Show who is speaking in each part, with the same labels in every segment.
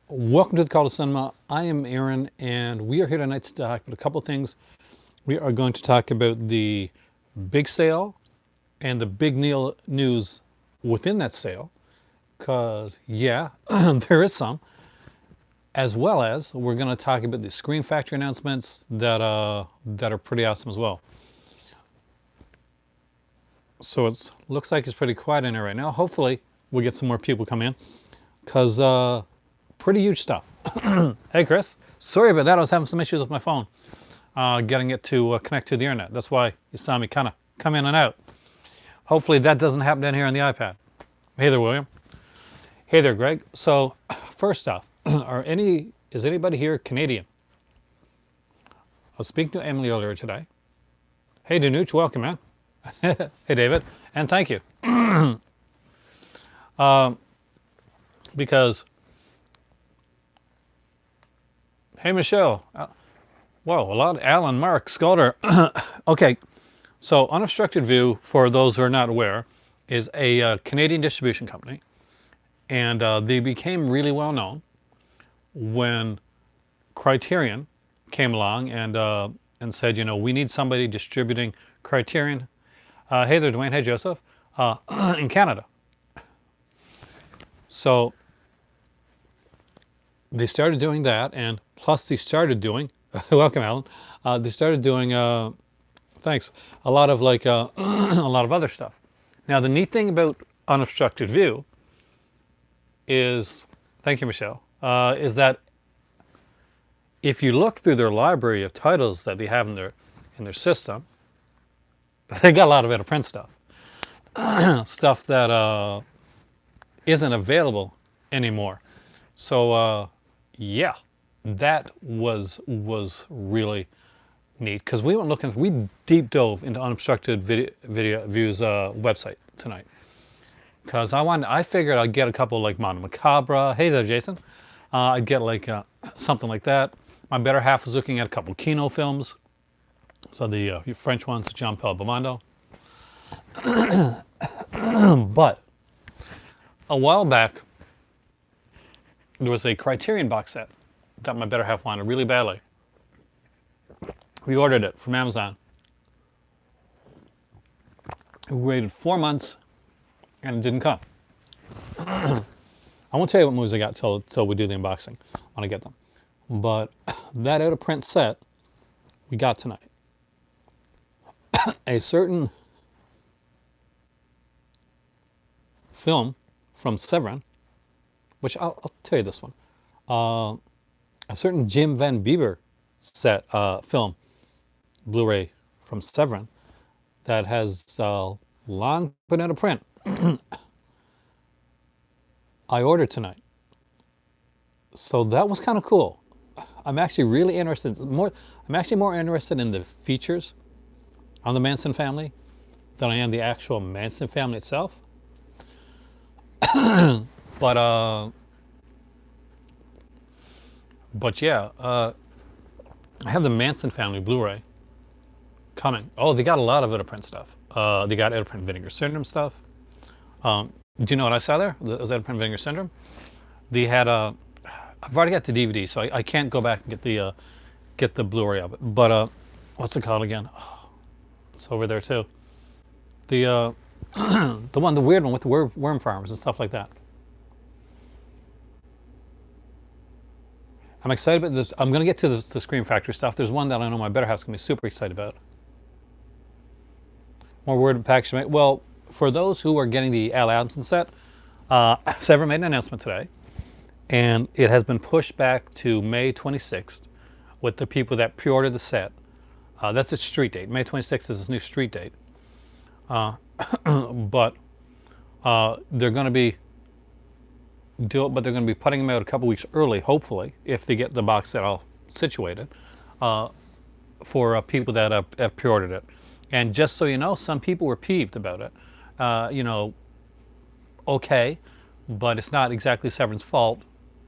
Speaker 1: Welcome to the Call to Cinema. I am Aaron, and we are here tonight to talk about a couple things. We are going to talk about the big sale and the big news within that sale, because, yeah, there is some, as well as we're going to talk about the Screen Factory announcements that are pretty awesome as well. So it looks like it's pretty quiet in here right now. Hopefully, we'll get some more people come in, because pretty huge stuff. Hey, Chris. Sorry about that. I was having some issues with my phone, getting it to connect to the internet. That's why you saw me kind of come in and out. Hopefully that doesn't happen down here on the iPad. Hey there, William. Hey there, Greg. So, first off, is anybody here Canadian? I was speaking to Emily earlier today. Hey, Danuch, welcome, man. Hey, David, and thank you. Because hey, Michelle. Whoa, a lot of Alan, Mark, Sculder. Okay, so Unobstructed View, for those who are not aware, is a Canadian distribution company. And they became really well known when Criterion came along and said, we need somebody distributing Criterion. Hey there, Dwayne. Hey, Joseph. In Canada. So they started doing that, and plus they started doing, welcome Alan, they started doing, thanks, a lot of a lot of other stuff. Now the neat thing about Unobstructed View is, thank you Michelle, is that if you look through their library of titles that they have in their system, they got a lot of out of print stuff. Stuff that isn't available anymore. So yeah, that was really neat, because we deep dove into Unobstructed View's website tonight, because I figured I'd get a couple like Mondo Macabre. Hey there, Jason. I'd get something like that. My better half was looking at a couple Kino films, so the French ones, Jean-Paul Belmondo. But a while back, there was a Criterion box set that my better half wanted really badly. We ordered it from Amazon. We waited 4 months, and it didn't come. I won't tell you what movies I got till we do the unboxing when I get them. But that out of print set we got tonight. A certain film from Severin, which I'll tell you this one. A certain Jim Van Bieber set film, Blu-ray from Severin, that has long been out of print. I ordered tonight. So that was kind of cool. I'm actually really interested. I'm actually more interested in the features on the Manson family than I am the actual Manson family itself. But yeah, I have the Manson family Blu-ray coming. Oh, they got a lot of out-of-print stuff. They got out-of-print Vinegar Syndrome stuff. Do you know what I saw there? Was out-of-print Vinegar Syndrome? They had I've already got the DVD, so I can't go back and get the Blu-ray of it. But what's it called again? Oh, it's over there too. The the weird one with the worm farmers and stuff like that. I'm excited about this. I'm going to get to the Screen Factory stuff. There's one that I know my better half's going to be super excited about. More word packaging. Well, for those who are getting the Al Adamson set, Sever made an announcement today, and it has been pushed back to May 26th with the people that pre-ordered the set. That's its street date. May 26th is its new street date. But they're going to be putting them out a couple weeks early, hopefully, if they get the box set all situated, for people that have pre-ordered it. And just so you know, some people were peeved about it. Okay, but it's not exactly Severin's fault.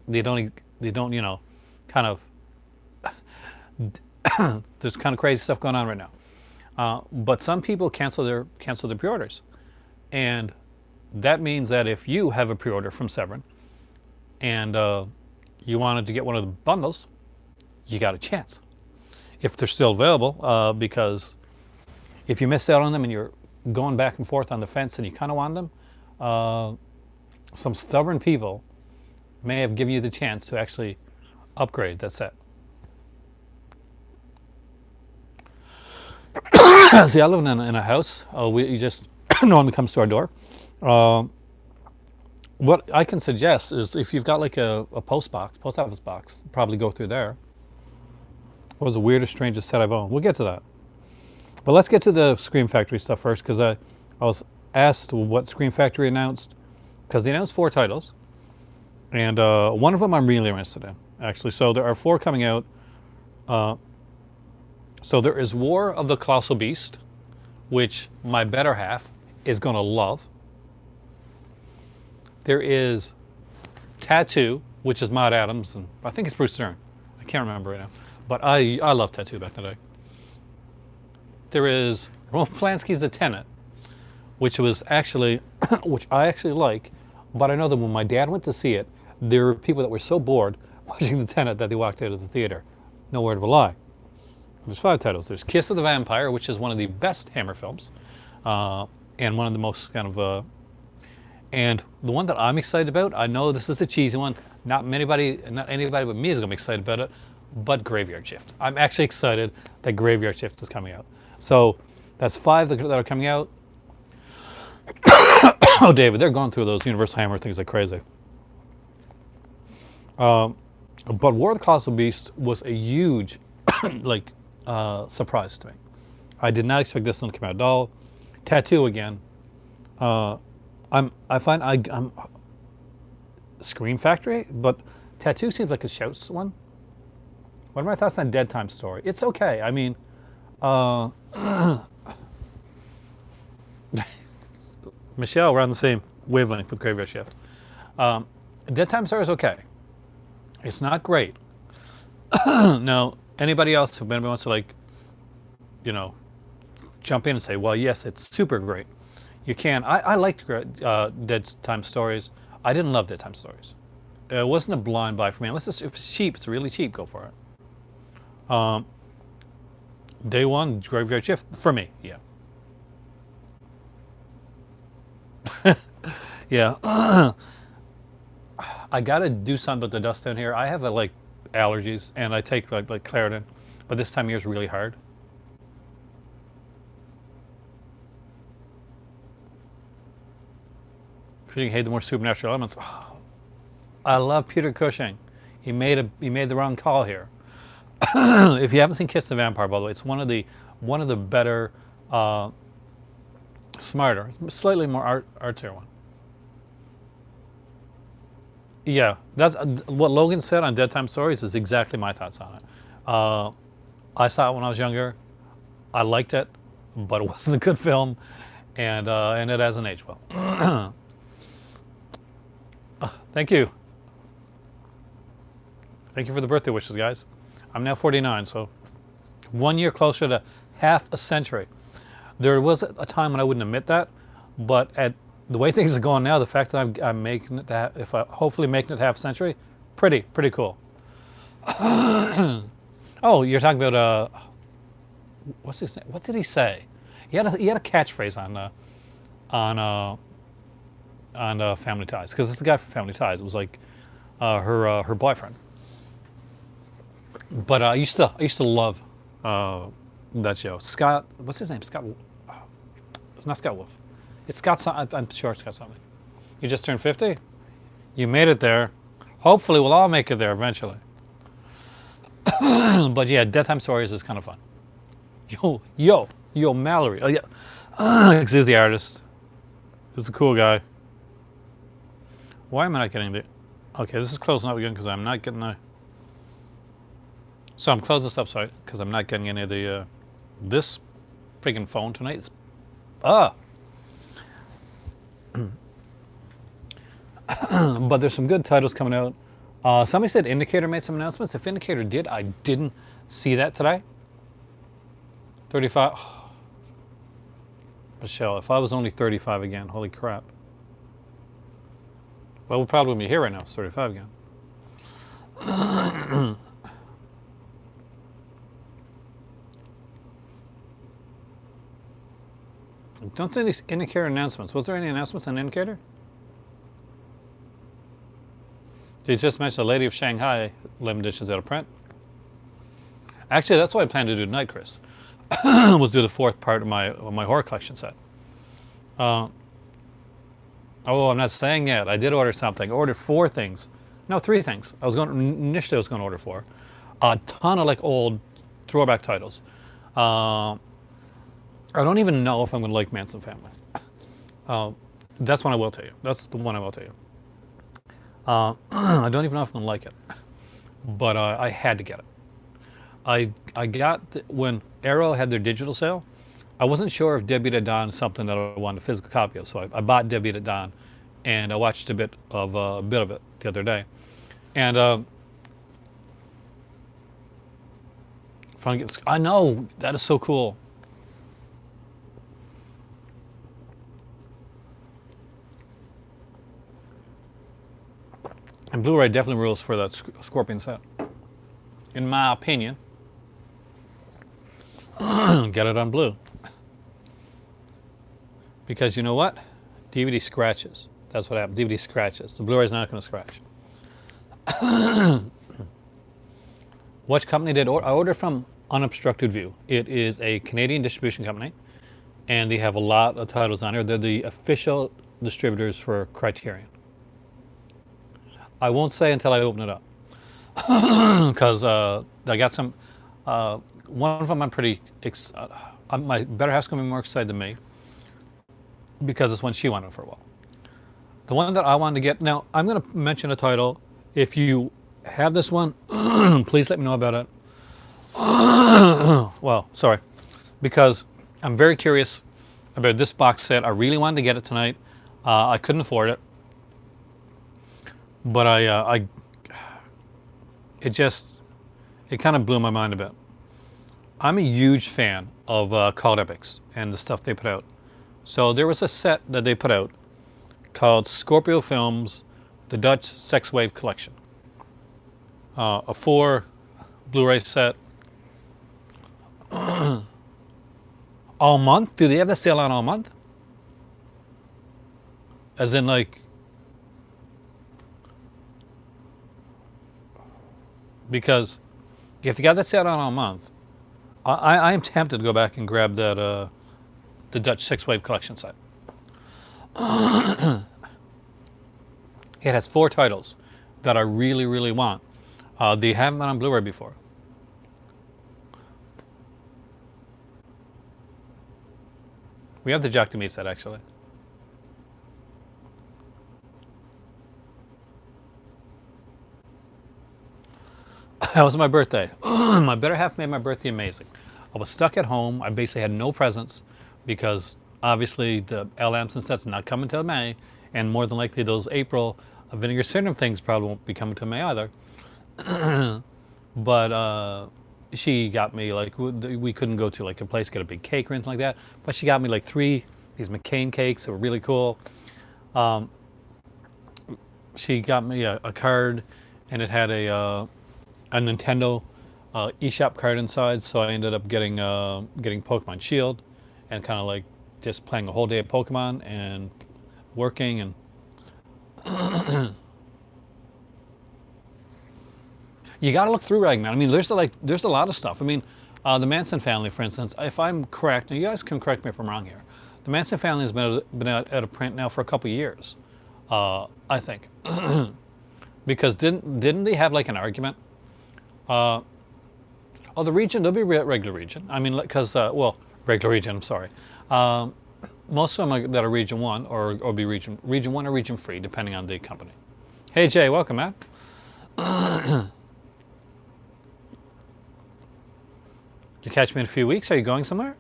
Speaker 1: They don't, kind of. There's kind of crazy stuff going on right now. But some people cancel their pre-orders, and that means that if you have a pre-order from Severin, and you wanted to get one of the bundles, you got a chance. If they're still available, because if you missed out on them and you're going back and forth on the fence and you kind of want them, some stubborn people may have given you the chance to actually upgrade that set. See, I live in a house. We just no one comes to our door. What I can suggest is if you've got like a post office box, probably go through there. What was the weirdest, strangest set I've owned? We'll get to that. But let's get to the Scream Factory stuff first, because I was asked what Scream Factory announced, because they announced 4 titles, and one of them I'm really interested in, actually. So there are 4 coming out. So there is War of the Colossal Beast, which my better half is going to love. There is Tattoo, which is Maud Adams, and I think it's Bruce Stern. I can't remember right now. But I loved Tattoo back in the day. There is Roman Polanski's The Tenant, which was actually, which I actually like, but I know that when my dad went to see it, there were people that were so bored watching The Tenant that they walked out of the theater. No word of a lie. There's 5 titles. There's Kiss of the Vampire, which is one of the best Hammer films, and one of the most kind of, and the one that I'm excited about, I know this is the cheesy one, not anybody but me is going to be excited about it, but Graveyard Shift. I'm actually excited that Graveyard Shift is coming out. So that's 5 that are coming out. Oh, David, they're going through those Universal Hammer things like crazy. But War of the Colossal Beast was a huge, like, surprise to me. I did not expect this one to come out at all. Tattoo again. I'm Scream Factory, but Tattoo seems like a shouts one. What are my thoughts on Dead Time Story? It's okay. I mean, Michelle, we're on the same wavelength with Graveyard Shift. Dead Time Story is okay. It's not great. Now, anybody else who wants to, like, you know, jump in and say, well, yes, it's super great. You can. I liked Dead Time Stories. I didn't love Dead Time Stories. It wasn't a blind buy for me. Unless if it's cheap, it's really cheap, go for it. Day one, Graveyard Shift, for me, yeah. Yeah. I gotta do something about the dust down here. I have like allergies, and I take like Claritin, but this time of year is really hard. Cushing hated the more supernatural elements. Oh, I love Peter Cushing. He made the wrong call here. If you haven't seen Kiss the Vampire, by the way, it's one of the better, smarter, slightly more artsier one. Yeah, that's what Logan said on Dead Time Stories is exactly my thoughts on it. I saw it when I was younger. I liked it, but it wasn't a good film, and it hasn't aged well. Thank you. Thank you for the birthday wishes, guys. I'm now 49, so 1 year closer to half a century. There was a time when I wouldn't admit that, but at the way things are going now, the fact that I'm making it to hopefully making it half a century, pretty cool. Oh, you're talking about what's his name? What did he say? He had a catchphrase on Family Ties, because it's the guy from Family Ties. It was like her boyfriend. But I used to love that show. Scott, what's his name? Scott. It's not Scott Wolf. It's Scott. I'm sure it's Scott something. You just turned 50. You made it there. Hopefully, we'll all make it there eventually. But yeah, Dead Time Stories is kind of fun. Yo, Mallory. Oh yeah, excuse the artist. He's a cool guy. Why am I not getting the? Okay, this is closing up again because I'm not getting the. So I'm closing this up, sorry, because I'm not getting any of the. This freaking phone tonight is. But there's some good titles coming out. Somebody said Indicator made some announcements. If Indicator did, I didn't see that today. 35. Oh. Michelle, if I was only 35 again, holy crap. Well, we probably wouldn't be here right now. It's 35 again. Don't see these indicator announcements. Was there any announcements on indicator? They just mentioned the Lady of Shanghai limited editions out of print. Actually, that's what I plan to do tonight, Chris. Was do the fourth part of my horror collection set. Oh, I'm not staying yet. I did order something. I ordered 4 things. No, 3 things. Initially I was going to order 4. A ton of like old throwback titles. I don't even know if I'm going to like Manson Family. That's one I will tell you. That's the one I will tell you. I don't even know if I'm going to like it. But I had to get it. I got, when Arrow had their digital sale, I wasn't sure if Debbie at Dawn is something that I wanted a physical copy of. So I bought Debbie at Dawn, and I watched a bit of it the other day. And I know, that is so cool. And Blu-ray definitely rules for that Scorpion set, in my opinion. Get it on blue. Because you know what? DVD scratches. That's what happens. DVD scratches. The Blu-ray's not going to scratch. Which company did I ordered from? Unobstructed View. It is a Canadian distribution company, and they have a lot of titles on here. They're the official distributors for Criterion. I won't say until I open it up, because I got some. One of them I'm pretty. My better half's gonna be more excited than me, because it's one she wanted for a while. The one that I wanted to get, now I'm gonna mention a title. If you have this one, please let me know about it. Well, sorry, because I'm very curious about this box set. I really wanted to get it tonight. I couldn't afford it, but it kind of blew my mind a bit. I'm a huge fan of Cult Epics and the stuff they put out. So there was a set that they put out called Scorpio Films, the Dutch Sex Wave Collection. A 4 Blu-ray set. All month? Do they have the sale on all month? As in, like, because if they got that sale on all month, I am tempted to go back and grab that the Dutch Sex Wave Collection set. It has 4 titles that I really, really want. They haven't been on Blu-ray before. We have the Jock to Me set, actually. That was my birthday. My better half made my birthday amazing. I was stuck at home. I basically had no presents because obviously the L. Amson set's not coming till May, and more than likely those April Vinegar Syndrome things probably won't be coming till May either. But she got me, like, we couldn't go to like a place, get a big cake or anything like that, but she got me like 3 these McCain cakes that were really cool. She got me a card, and it had a Nintendo eShop card inside, so I ended up getting Pokemon Shield, and kind of like just playing a whole day of Pokemon and working and you got to look through Ragman. I mean, there's a lot of stuff. I mean, the Manson family, for instance, if I'm correct, and you guys can correct me if I'm wrong here, the Manson family has been out of print now for a couple of years, I think, because didn't they have like an argument? The region, there'll be regular region. I mean, because regular region. I'm sorry. Most of them that are region 1 or be region 1 or region free, depending on the company. Hey Jay, welcome, man. You catch me in a few weeks? Are you going somewhere?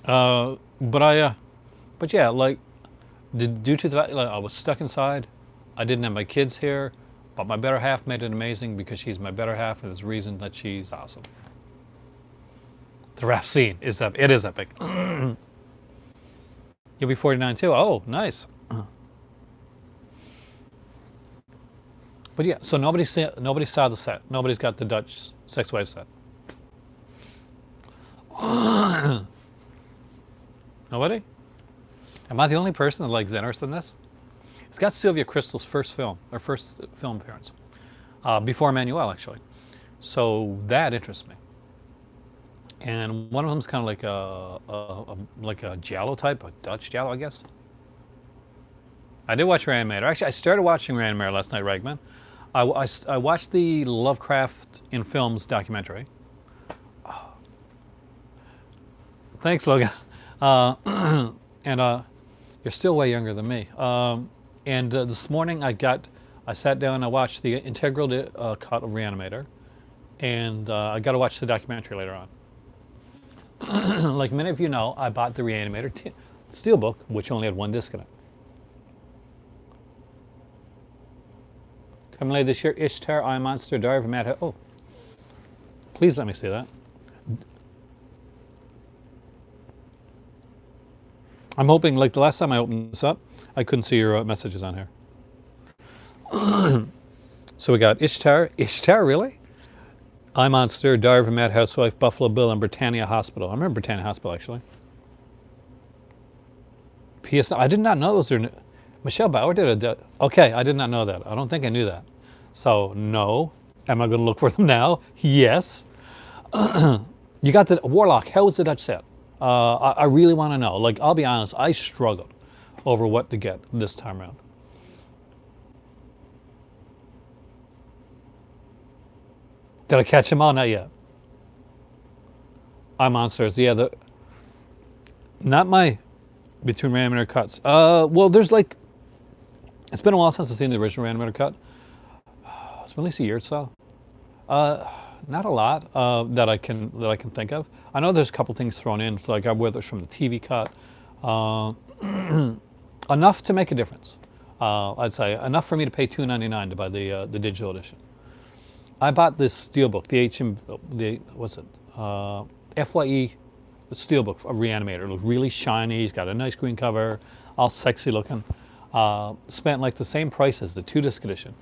Speaker 1: But yeah, like, due to the fact, like, I was stuck inside, I didn't have my kids here, but my better half made it amazing because she's my better half, and there's a reason that she's awesome. The rap scene is epic. It is epic. You'll be 49 too. Oh, nice. But yeah, so nobody saw the set. Nobody's got the Dutch Sex Wave set. Nobody? Am I the only person that likes interested in this? It's got Sylvia Crystal's first film, or first film appearance, before Emmanuel, actually. So that interests me. And one of them's kind of like a giallo type, a Dutch giallo, I guess. I did watch Reanimator. Actually, I started watching Reanimator last night, Ragman. I watched the Lovecraft in Films documentary. Thanks, Logan. And you're still way younger than me. And this morning I sat down and I watched the integral cut of Reanimator, and I got to watch the documentary later on. Like many of you know, I bought the Reanimator Steelbook, which only had one disc in it. Coming later this year, Ishtar, I Monster, Diary of a Mad. Oh, please let me see that. I'm hoping, like the last time I opened this up, I couldn't see your messages on here. So we got Ishtar. Ishtar, really? I Monster, Diary of a Mad Housewife, Buffalo Bill, and Britannia Hospital. I remember Britannia Hospital, actually. PS. I did not know those were. Michelle Bauer did a. Okay, I did not know that. I don't think I knew that. So, no. Am I going to look for them now? Yes. You got the Warlock. How was the Dutch set? I really want to know. Like, I'll be honest, I struggled over what to get this time around. Did I catch them all? Not yet. I Monsters. Yeah, not my between Reanimator cuts. Well, there's like, it's been a while since I've seen the original Reanimator cut. It's been at least a year or so. Not a lot that I can think of. I know there's a couple things thrown in, like whether it's from the TV cut, enough to make a difference. I'd say enough for me to pay $2.99 to buy the digital edition. I bought this steelbook, FYE steelbook of Reanimator. It looks really shiny. He's got a nice green cover, all sexy looking. Spent like the same price as the 2-disc edition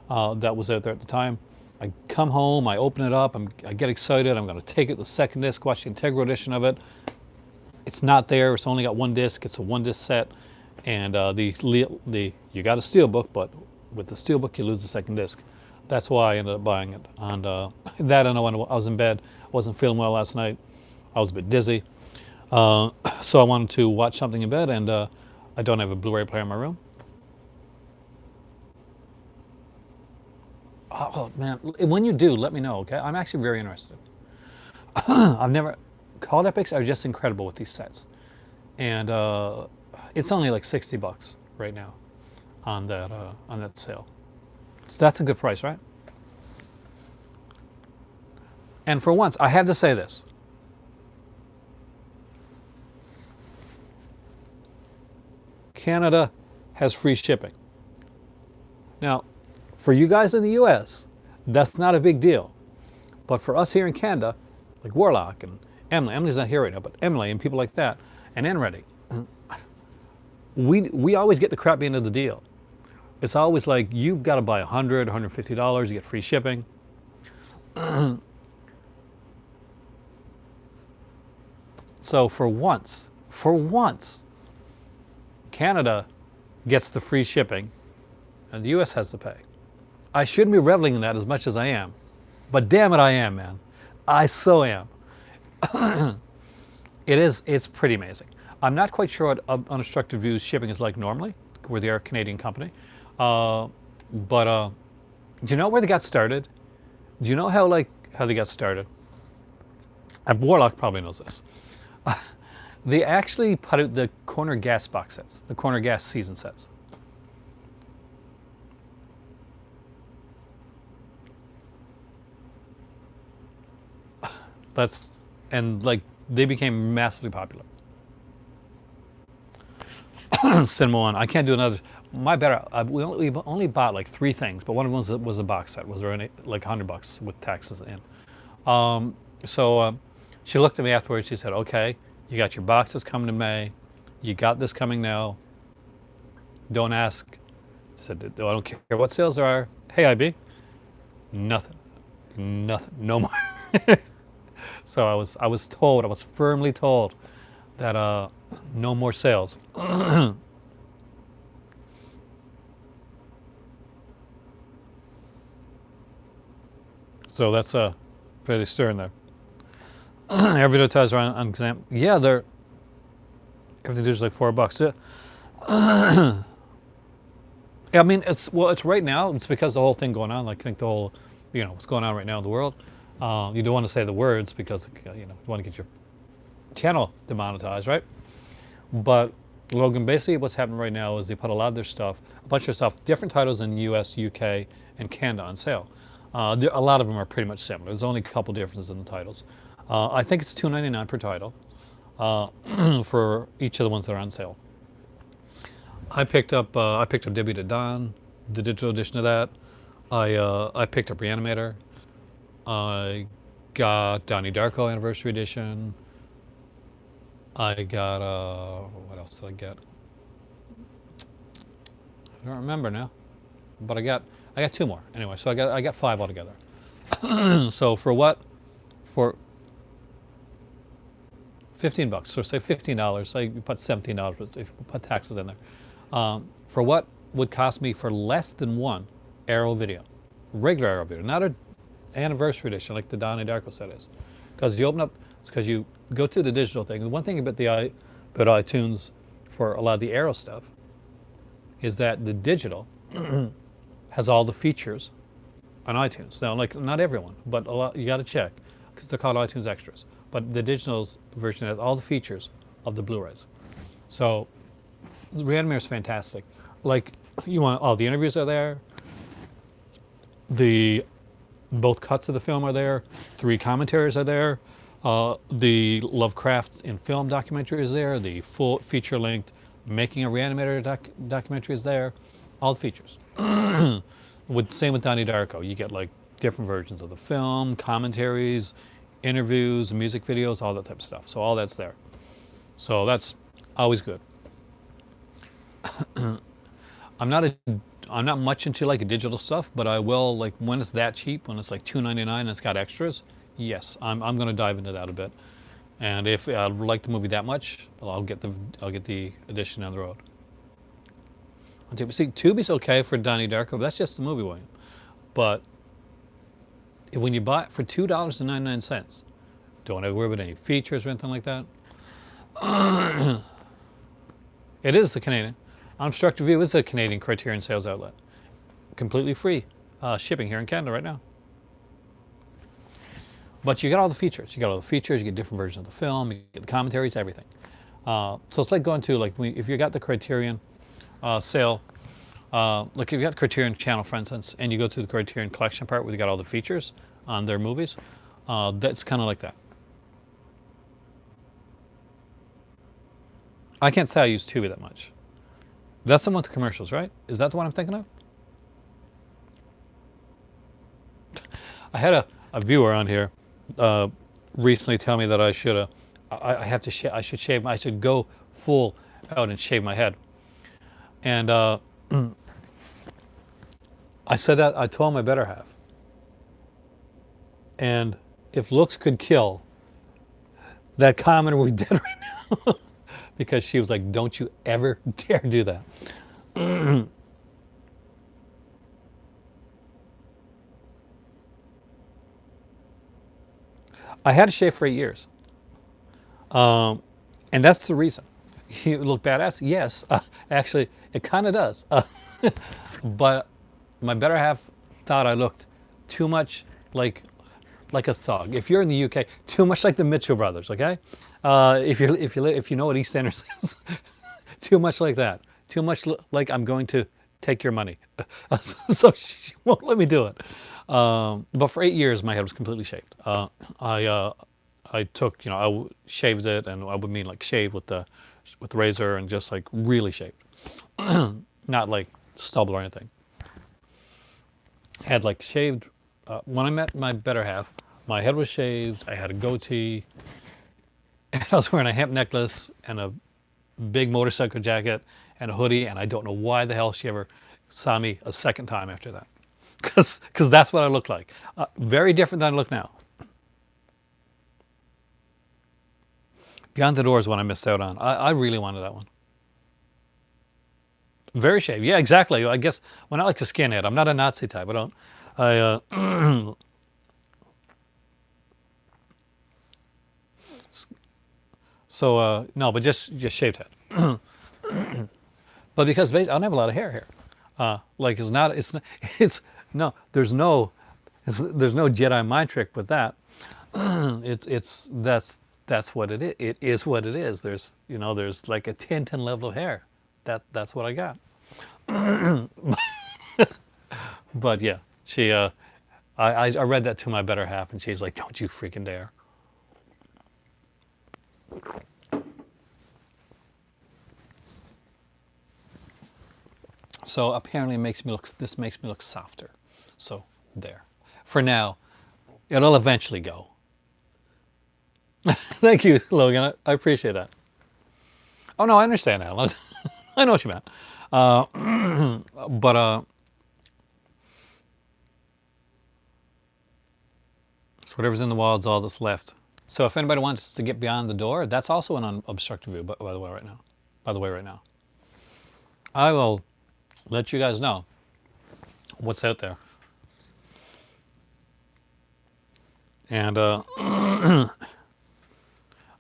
Speaker 1: that was out there at the time. I come home, I open it up, I get excited. I'm going to take it the second disc, watch the integral edition of it. It's not there. It's only got one disc. It's a 1-disc set, and you got a steelbook, but with the steelbook you lose the second disc. That's why I ended up buying it. And that, I know when I was in bed, I wasn't feeling well last night. I was a bit dizzy, so I wanted to watch something in bed, and I don't have a Blu-ray player in my room. Oh man, when you do, let me know, okay? I'm actually very interested. Called Epics are just incredible with these sets. And it's only like $60 right now on that sale. So that's a good price, right? And for once, I have to say this. Canada has free shipping. Now, for you guys in the US, that's not a big deal. But for us here in Canada, like Warlock and Emily's not here right now, but Emily and people like that, and Enready, we always get the crap end of the deal. It's always like, you've got to buy $100, $150, you get free shipping. So for once, Canada gets the free shipping and the US has to pay. I shouldn't be reveling in that as much as I am, but damn it, I am, man. I so am. It's pretty amazing. I'm not quite sure what Unobstructed View's shipping is like normally. We're the Canadian company. But do you know where they got started? Do you know how they got started? Warlock probably knows this. They actually put out the Corner Gas box sets, the Corner Gas season sets. They became massively popular. Cinema One. I can't do another. My better. We only bought like 3 things, but one of them was a box set. Was around like $100 with taxes in. So she looked at me afterwards. She said, "Okay, you got your boxes coming in May. You got this coming now. Don't ask." She said, "I don't care what sales there are. Hey, IB, nothing, no more." So I was firmly told that no more sales. So that's pretty stern there. Every advertiser on exam, yeah, they're everything is like $4. I mean, it's right now. It's because the whole thing going on. Like, I think the whole, what's going on right now in the world. You don't want to say the words because you want to get your channel demonetized, right? But Logan, basically, what's happening right now is they put a lot of their stuff, a bunch of stuff, different titles in U.S., U.K., and Canada on sale. A lot of them are pretty much similar. There's only a couple differences in the titles. I think it's $2.99 per title for each of the ones that are on sale. I picked up Debbie to Dawn, the digital edition of that. I picked up Reanimator. I got Donnie Darko Anniversary Edition. I got what else did I get? I don't remember now, but I got two more anyway. So I got 5 altogether. So for what? For $15. So say $15. Say you put $17 if you put taxes in there. For what would cost me for less than one Arrow video, regular Arrow video, not an anniversary edition like the Donnie Darko set is, because you open up, because you go to the digital thing. The one thing about iTunes for a lot of the Arrow stuff is that the digital has all the features on iTunes. Now, like not everyone, but a lot you got to check because they're called iTunes Extras. But the digital version has all the features of the Blu-rays. So Reanimator is fantastic. Like you want all the interviews are there. Both cuts of the film are there. 3 commentaries are there. The Lovecraft in film documentary is there. The full feature-length Making a Reanimator documentary is there. All the features. Same with Donnie Darko. You get like different versions of the film, commentaries, interviews, music videos, all that type of stuff. So all that's there. So that's always good. I'm not much into like digital stuff, but I will like when it's that cheap, when it's like $2.99 and it's got extras. Yes, I'm going to dive into that a bit. And if I like the movie that much, I'll get the edition down the road. See, Tubi's okay for Donnie Darko, but that's just the movie, William. But when you buy it for $2.99, don't have to worry about any features or anything like that. It is the Canadian. Unobstructed View is a Canadian Criterion sales outlet. Completely free shipping here in Canada right now. But you get all the features. You get different versions of the film, you get the commentaries, everything. So it's like going to, like, if you got the Criterion sale, like if you got Criterion channel, for instance, and you go to the Criterion collection part where you got all the features on their movies, that's kind of like that. I can't say I use Tubi that much. That's the one with the commercials, right? Is that the one I'm thinking of? I had a viewer on here recently tell me that I should I should go full out and shave my head. And I said that I told my better half. And if looks could kill, that commenter would be dead right now. Because she was like, don't you ever dare do that. I had to shave for 8 years. And that's the reason. You look badass? Yes. Actually, it kind of does. But my better half thought I looked too much like a thug. If you're in the UK, too much like the Mitchell brothers, okay? If you know what EastEnders is, too much like that. Too much like I'm going to take your money. So she won't let me do it. But for 8 years, my head was completely shaved. I took, I shaved it, and I would mean like shave with the razor and just like really shaved, not like stubble or anything. Had like shaved. When I met my better half, my head was shaved. I had a goatee. And I was wearing a hemp necklace and a big motorcycle jacket and a hoodie, and I don't know why the hell she ever saw me a second time after that. Because that's what I look like. Very different than I look now. Beyond the Door is one I missed out on. I really wanted that one. Very shaved. Yeah, exactly. I guess when I like to skinhead, I'm not a Nazi type. I don't. I so no, but just shaved head. But because I don't have a lot of hair here. Like it's not. It's no. There's no Jedi mind trick with that. It's that's what it is. It is what it is. There's like a 10 level of hair. That's what I got. But yeah, I read that to my better half, and she's like, "Don't you freaking dare!" So apparently, this makes me look softer. So there. For now, it'll eventually go. Thank you, Logan. I appreciate that. Oh no, I understand, Alan. I know what you meant. But so whatever's in the wild's all that's left. So if anybody wants to get beyond the door, that's also an unobstructed view. By the way, right now. By the way, right now, I will let you guys know what's out there. And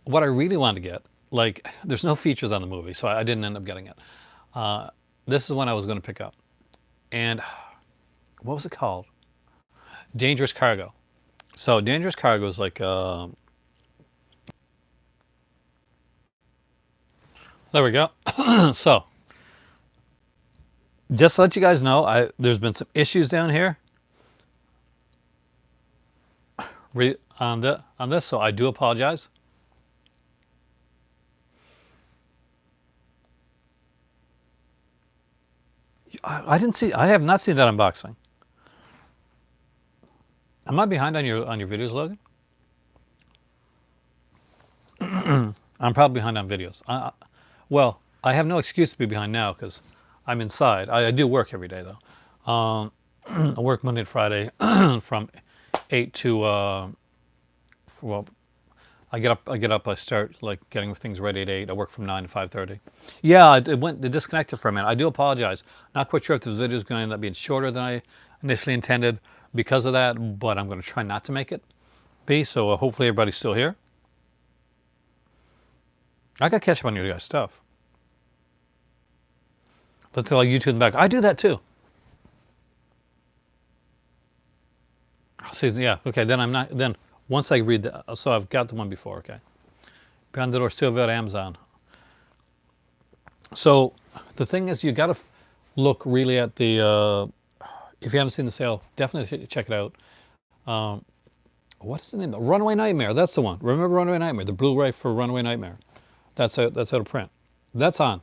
Speaker 1: what I really wanted to get, like, there's no features on the movie, so I didn't end up getting it. This is one I was going to pick up. And what was it called? Dangerous Cargo. So Dangerous Cargo is like, there we go. So, just to let you guys know, there's been some issues down here on this, so I do apologize. I have not seen that unboxing. Am I behind on your videos, Logan? I'm probably behind on videos. Well, I have no excuse to be behind now because I'm inside. I do work every day though. I work Monday to Friday from 8 to well, I get up. I start like getting things ready at 8. I work from 9 to 5:30. Yeah, it disconnected for a minute. I do apologize. Not quite sure if this video is going to end up being shorter than I initially intended because of that, but I'm going to try not to make it be. So hopefully everybody's still here. I got to catch up on your guys' stuff. Let's tell YouTube in the back. I do that too. See, yeah, okay. Then I'm not. Then once I read so I've got the one before. Okay, Beyond the Door still available at Amazon. So the thing is, you got to look really at the. If you haven't seen the sale, definitely check it out. What is the name? Runaway Nightmare. That's the one. Remember Runaway Nightmare? The Blu-ray for Runaway Nightmare. That's out of print. That's on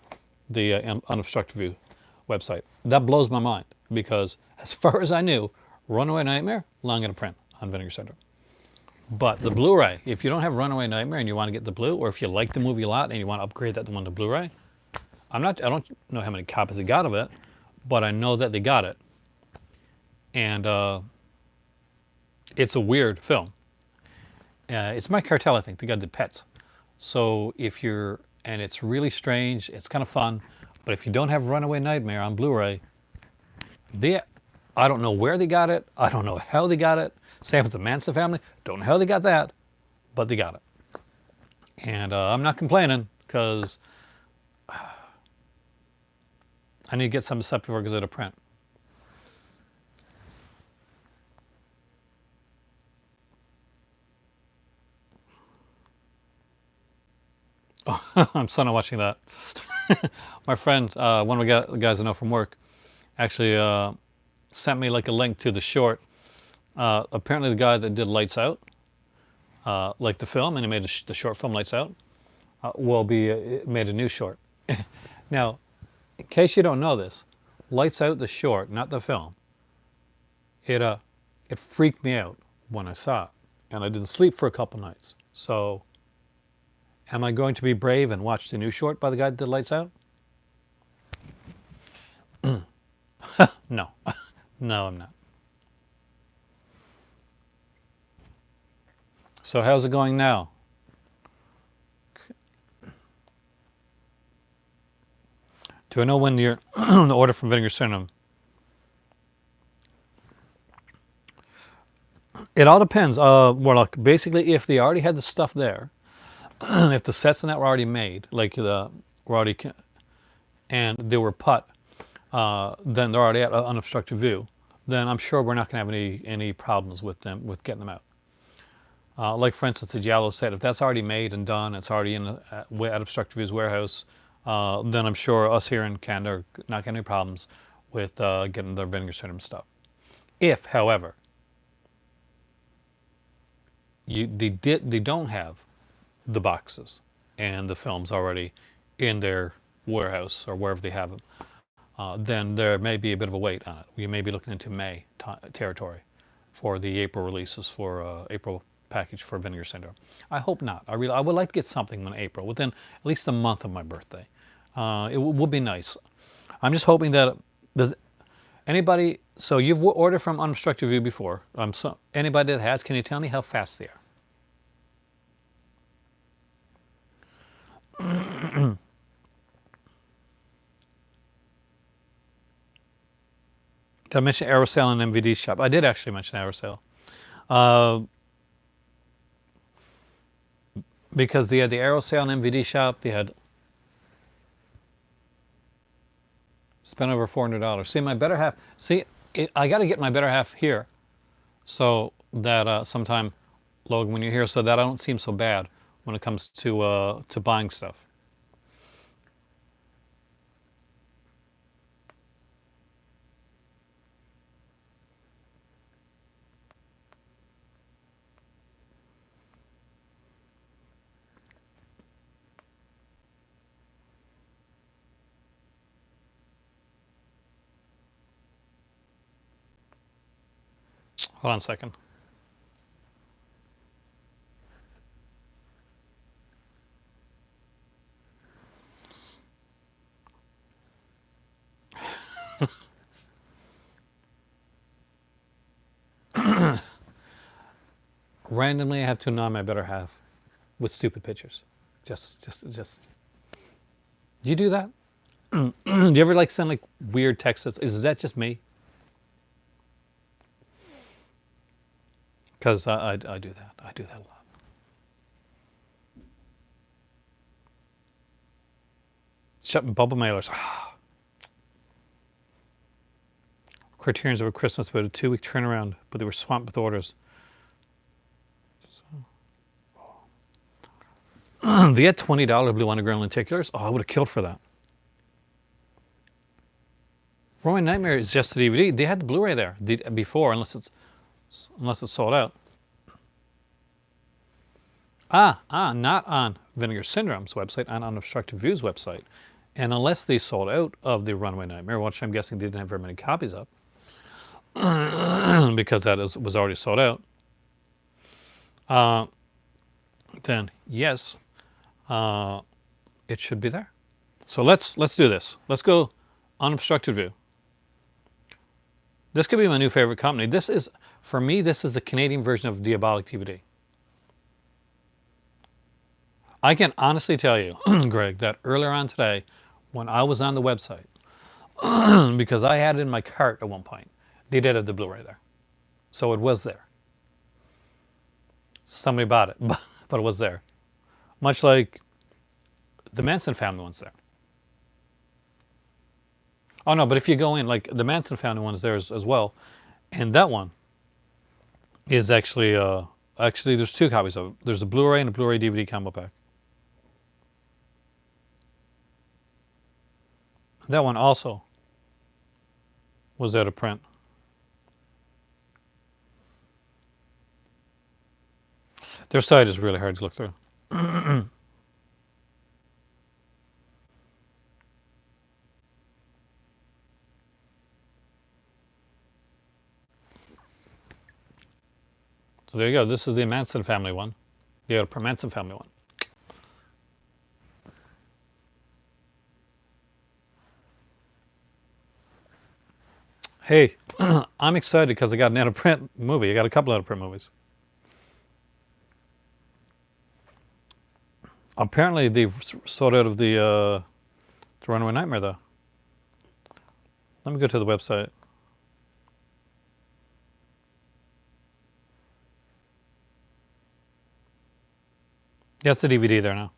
Speaker 1: the Unobstructed View website. That blows my mind because, as far as I knew, Runaway Nightmare long out of print on Vinegar Syndrome. But the Blu-ray, if you don't have Runaway Nightmare and you want to get the blue, or if you like the movie a lot and you want to upgrade that to one to Blu-ray, I don't know how many copies they got of it, but I know that they got it. And it's a weird film. It's Mike Cartel, I think, the guy that did Pets. So and it's really strange, it's kind of fun, but if you don't have Runaway Nightmare on Blu-ray, I don't know where they got it, I don't know how they got it. Same with the Manson family, don't know how they got that, but they got it. And I'm not complaining, because I need to get some stuff before it goes out of print. I'm still not watching that. My friend, one of the guys I know from work, actually sent me like a link to the short. Apparently the guy that did Lights Out, like the film, and he made the short film Lights Out, made a new short. Now, in case you don't know this, Lights Out, the short, not the film, it freaked me out when I saw it, and I didn't sleep for a couple nights. So, am I going to be brave and watch the new short by the guy that did Lights Out? No. No, I'm not. So how's it going now? Do I know when you're the order from Vinegar Syndrome? It all depends. Well, like basically, if they already had the stuff there, if the sets and that were already made, like the were already and they were put, then they're already at unobstructed view. Then I'm sure we're not going to have any problems with them with getting them out. Like for instance, the Giallo set, if that's already made and done, it's already in at Obstructed View's warehouse, then I'm sure us here in Canada are not getting any problems with getting the Vinegar Syndrome stuff. If, however, they don't have the boxes and the films already in their warehouse or wherever they have them, then there may be a bit of a wait on it. We may be looking into May territory for the April releases for April package for Vinegar Syndrome. I hope not. I would like to get something in April, within at least a month of my birthday. It would be nice. I'm just hoping that does anybody. So you've ordered from Unobstructed View before. Anybody that has, can you tell me how fast they are? Did I mention Aerosale and MVD shop? I did actually mention Aerosale. Because they had the Aerosale and MVD shop, they had spent over $400. See, my better half, I got to get my better half here so that sometime, Logan, when you're here, so that I don't seem so bad when it comes to buying stuff. Hold on a second. Randomly, I have to annoy my better half with stupid pictures. Just. Do you do that? Do you ever like send like weird texts? Is that just me? Because I do that. I do that a lot. Shut bubble mailers. Criterion's over Christmas, but a 2-week turnaround, but they were swamped with orders. They had $20 Blue Underground lenticulars. Oh, I would have killed for that. Roman Nightmare is just the DVD. They had the Blu-ray there before, unless it's sold out. Not on Vinegar Syndrome's website, on Unobstructed View's website. And unless they sold out of the Runaway Nightmare, which I'm guessing they didn't have very many copies of, because that was already sold out, then yes, it should be there. So let's do this. Let's go Unobstructed View. This could be my new favorite company. This is, for me, this is the Canadian version of Diabolic DVD. I can honestly tell you, Greg, that earlier on today, when I was on the website, because I had it in my cart at one point, they did have the Blu-ray there. So it was there. Somebody bought it, but it was there. Much like the Manson family one's there. Oh no, but if you go in, like the Manson family one is there as well. And that one is actually, there's 2 copies of it. There's a Blu-ray and a Blu-ray DVD combo pack. That one also was out of print. Their site is really hard to look through. So there you go. This is the Manson family one. The Manson family one. Hey, I'm excited because I got an out-of-print movie. I got a couple out-of-print movies. Apparently, they've sold out of the Runaway Nightmare, though. Let me go to the website. That's the DVD there now.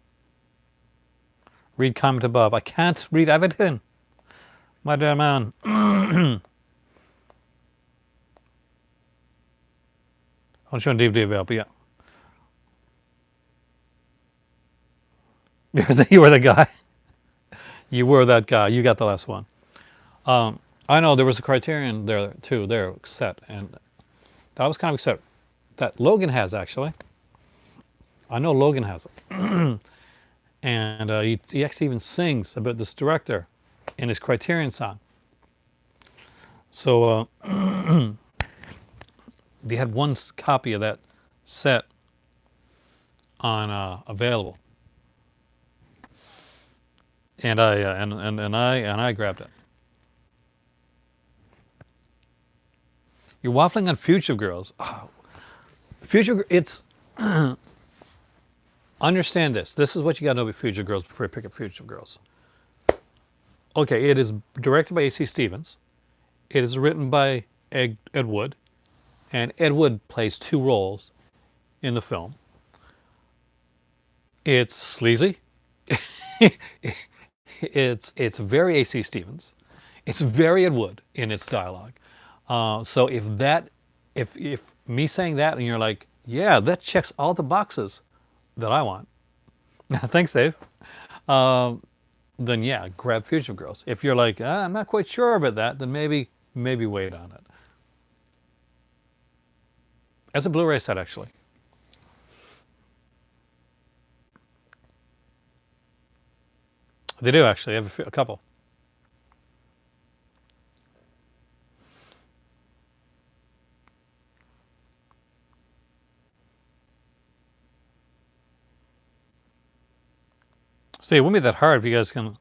Speaker 1: Read comment above. I can't read everything. My dear man. I'm showing DVD available, yeah. You were the guy. You were that guy. You got the last one. I know there was a Criterion there too, there set, and that was kind of excited. That Logan has actually. I know Logan has it, and he actually even sings about this director in his Criterion song. So they had one copy of that set on available, and I grabbed it. You're waffling on Fugitive Girls. Oh, it's understand this. This is what you got to know about Fugitive Girls before you pick up Fugitive Girls. Okay, it is directed by A.C. Stevens. It is written by Ed Wood, and Ed Wood plays two roles in the film. It's sleazy. It's very A.C. Stevens. It's very Ed Wood in its dialogue. So if me saying that and you're like, yeah, that checks all the boxes that I want. Thanks, Dave. Then yeah, grab Fugitive Girls. If you're like, I'm not quite sure about that, then maybe wait on it. As a Blu-ray set, actually. They do actually. They have a couple. See, it wouldn't be that hard if you guys can.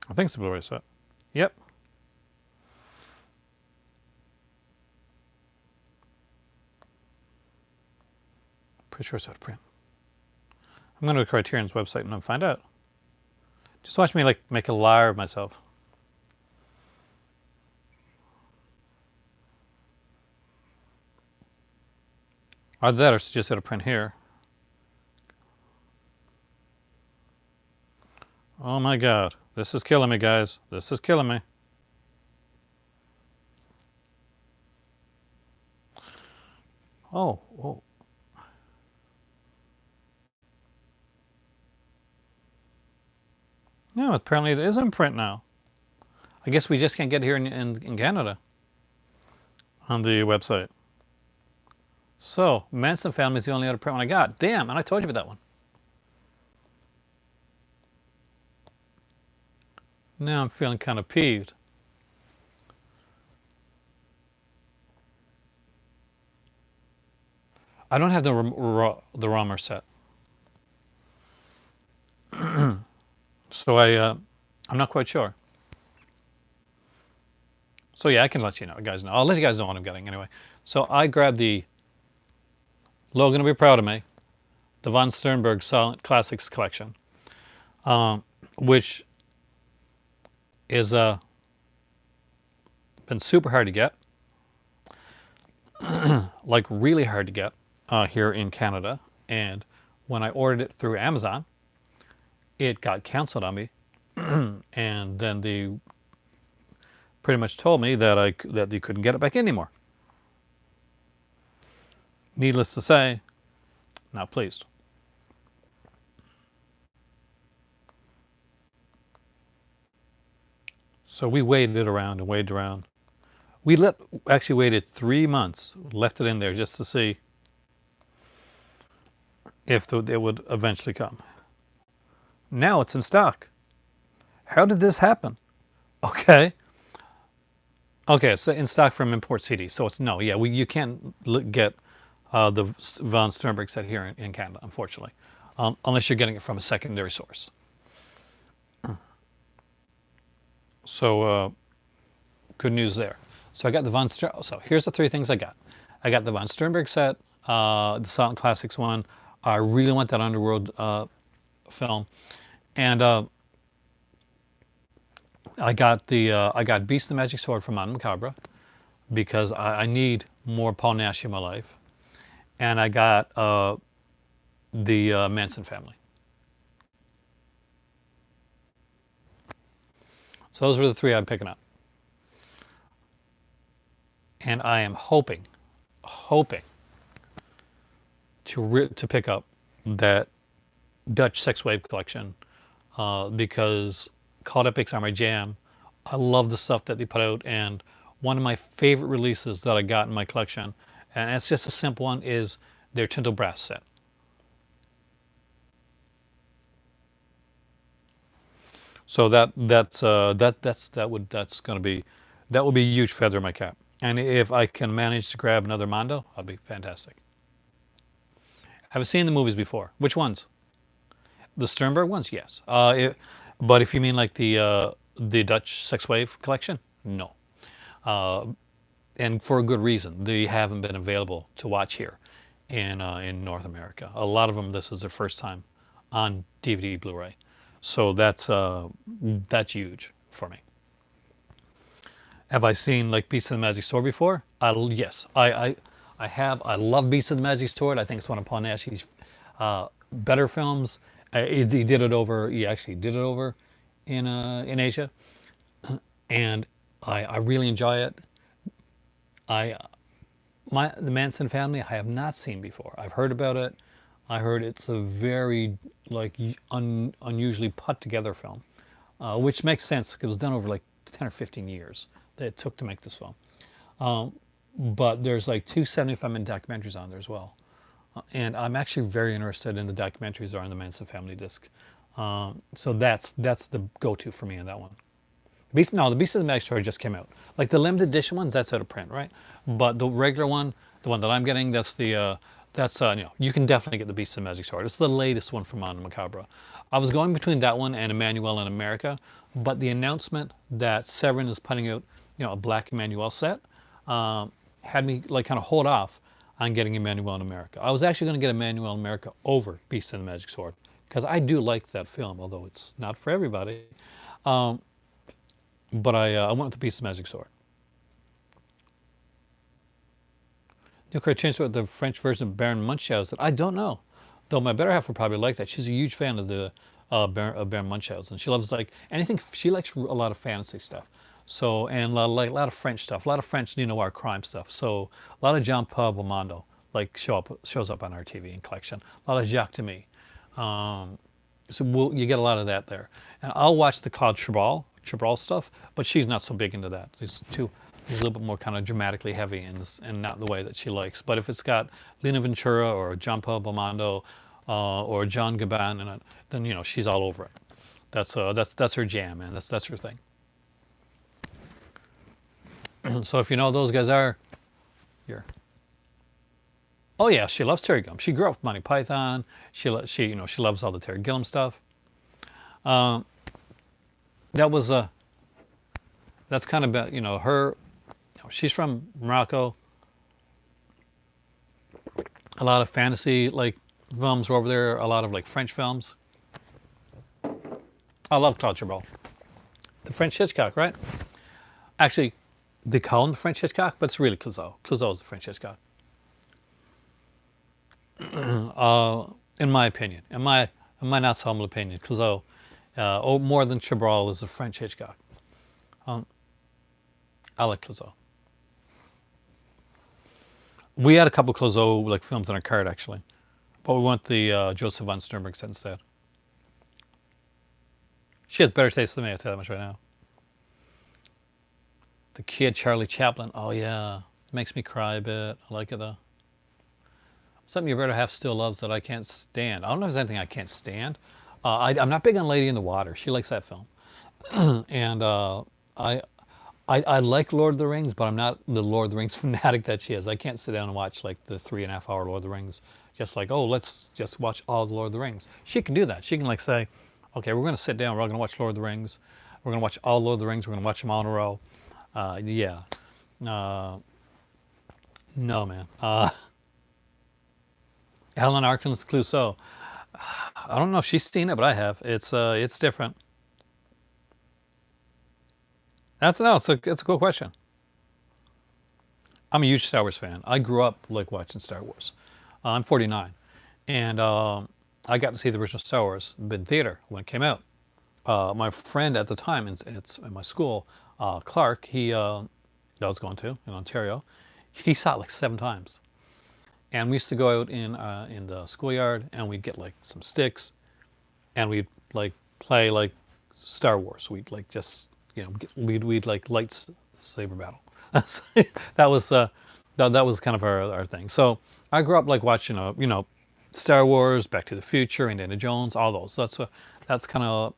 Speaker 1: I think it's a Blu-ray set. Yep. Pretty sure it's out of print. I'm going to Criterion's website and find out. Just watch me like make a liar of myself. Either that or it's just out of print here. Oh my God. This is killing me, guys. This is killing me. Oh, whoa. No, apparently it is in print now. I guess we just can't get it here in Canada on the website. So, Manson Family is the only other print one I got. Damn, and I told you about that one. Now I'm feeling kind of peeved. I don't have the Romer set. So I'm not quite sure. So yeah, I can let you know, guys know. I'll let you guys know what I'm getting anyway. So I grabbed the Logan will be proud of me, the Von Sternberg Silent Classics collection, which is been super hard to get, like really hard to get here in Canada. And when I ordered it through Amazon, it got canceled on me, and then they pretty much told me that that they couldn't get it back anymore. Needless to say, not pleased. So we waited around and waited around. We actually waited 3 months, left it in there just to see if it would eventually come. Now it's in stock. How did this happen? Okay. Okay, it's in stock from import CD. So it's no, yeah, you can't get the Von Sternberg set here in Canada, unfortunately, unless you're getting it from a secondary source. So good news there. So I got the Von Sternberg. So here's the three things I got. I got the Von Sternberg set, the Silent Classics one. I really want that Underworld film, and I got Beast and the Magic Sword from Anna Macabre because I need more Paul Nash in my life, and I got the Manson Family. So those were the three I'm picking up, and I am hoping to pick up that Dutch Sex Wave collection because Called Epics are my jam. I love the stuff that they put out, and one of my favorite releases that I got in my collection, and it's just a simple one, is their Tinto Brass set. So that's going to be that will be a huge feather in my cap. And if I can manage to grab another Mondo, I'll be fantastic. Have seen the movies before. Which ones? The Sternberg ones, yes. But if you mean like the Dutch Sex Wave collection, no. Uh, and for a good reason. They haven't been available to watch here in North America. A lot of them, this is their first time on DVD, Blu-ray. So that's huge for me. Have I seen like Beast of the Magic Sword before? Yes, I have. I love Beast of the Magic Sword. I think it's one of Paul Nash's better films. He did it over. He actually did it over in Asia, and I really enjoy it. I the Manson Family I have not seen before. I've heard about it. I heard it's a very like unusually put together film, which makes sense because it was done over like 10 or 15 years that it took to make this film. But there's like two 75-minute documentaries on there as well. And I'm actually very interested in the documentaries that are on the Manson Family disc. So that's the go-to for me on that one. The Beast of the Magic Sword just came out. Like the limited edition ones, that's out of print, right? But the regular one, the one that I'm getting, you can definitely get the Beast of the Magic Sword. It's the latest one from Anna Macabre. I was going between that one and Emmanuel in America, but the announcement that Severin is putting out, a black Emmanuel set, had me like kind of hold off on getting Emmanuel in America. I was actually going to get Emmanuel in America over Beast of the Magic Sword because I do like that film, although it's not for everybody. But I went with the Beast of the Magic Sword. New Criterion with the French version of Baron Munchausen. I don't know, though my better half would probably like that. She's a huge fan of the Baron Munchausen. She loves like anything. She likes a lot of fantasy stuff. So and a lot of French stuff, a lot of French neo noir crime stuff. So a lot of Jean-Paul Belmondo like shows up on our TV in collection. A lot of Jacques Demy. You get a lot of that there. And I'll watch the Claude Chabrol stuff, but she's not so big into that. He's a little bit more kind of dramatically heavy and not the way that she likes. But if it's got Lina Ventura or Jean-Paul Belmondo or John Gabin in it, then she's all over it. That's her jam, man. That's her thing. So if you know who those guys are, you're. Oh yeah, she loves Terry Gilliam. She grew up with Monty Python. She loves all the Terry Gilliam stuff. That was that's kind of her. She's from Morocco. A lot of fantasy like films were over there. A lot of like French films. I love Claude Chabrol. The French Hitchcock, right? Actually, they call him the French Hitchcock, but it's really Clouseau. Clouseau is the French Hitchcock. In my opinion, in my not so humble opinion, Clouseau, more than Chabrol, is the French Hitchcock. I like Clouseau. We had a couple Clouseau like films on our card actually, but we went the Joseph von Sternberg set instead. She has better taste than me, I'll tell you that much right now. The Kid, Charlie Chaplin. Oh yeah, makes me cry a bit. I like it though. Something your better half still loves that I can't stand. I don't know if there's anything I can't stand. I'm not big on Lady in the Water. She likes that film, and I like Lord of the Rings, but I'm not the Lord of the Rings fanatic that she is. I can't sit down and watch like the 3.5 hour Lord of the Rings. Just like, oh, let's just watch all the Lord of the Rings. She can do that. She can like say, okay, we're going to sit down. We're all going to watch Lord of the Rings. We're going to watch all Lord of the Rings. We're going to watch them all in a row. Yeah. No, man. Helen Arkin's Clouseau. I don't know if she's seen it, but I have. It's different. That's no, it's a cool question. I'm a huge Star Wars fan. I grew up like watching Star Wars. I'm 49, and I got to see the original Star Wars in theater when it came out. My friend at the time, it's in my school, Clark, that I was going to in Ontario, he saw it like 7 times. And we used to go out in the schoolyard, and we'd get like some sticks, and we'd like play like Star Wars. We'd like just we'd like lightsaber battle. That was that was kind of our thing. So I grew up like watching Star Wars, Back to the Future, Indiana Jones, all those. That's kind of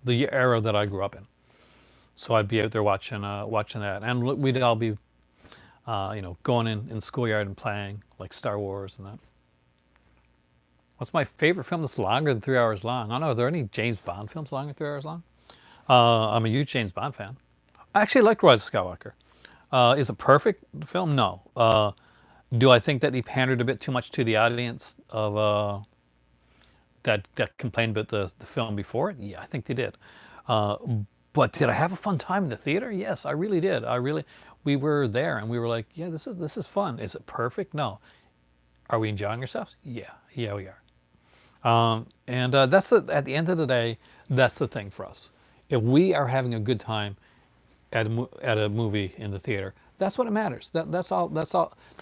Speaker 1: the era that I grew up in. So I'd be out there watching that, and we'd all be going in schoolyard and playing like Star Wars and that. What's my favorite film that's longer than 3 hours long? I don't know. Are there any James Bond films longer than 3 hours long? I'm a huge James Bond fan. I actually like Rise of Skywalker. Is it perfect film? No. Do I think that he pandered a bit too much to the audience of that complained about the film before it? Yeah, I think they did. But did I have a fun time in the theater? Yes, I really did. We were there and we were like, yeah, this is fun. Is it perfect? No. Are we enjoying ourselves? Yeah, yeah, we are. And at the end of the day, that's the thing for us. If we are having a good time at a movie in the theater, that's what it matters. That's all.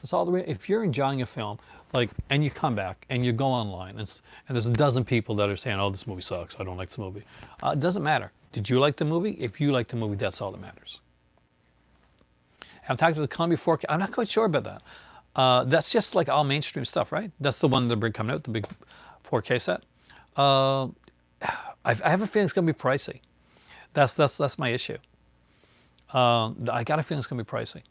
Speaker 1: If you're enjoying a film, like, and you come back and you go online and there's a dozen people that are saying, "Oh, this movie sucks. I don't like this movie." It doesn't matter. Did you like the movie? If you like the movie, that's all that matters. I'm talking to the Columbia 4K. I'm not quite sure about that. That's just like all mainstream stuff, right? That's the one that big coming out, the big 4K set. Uh, I have a feeling it's going to be pricey. That's my issue. I got a feeling it's going to be pricey.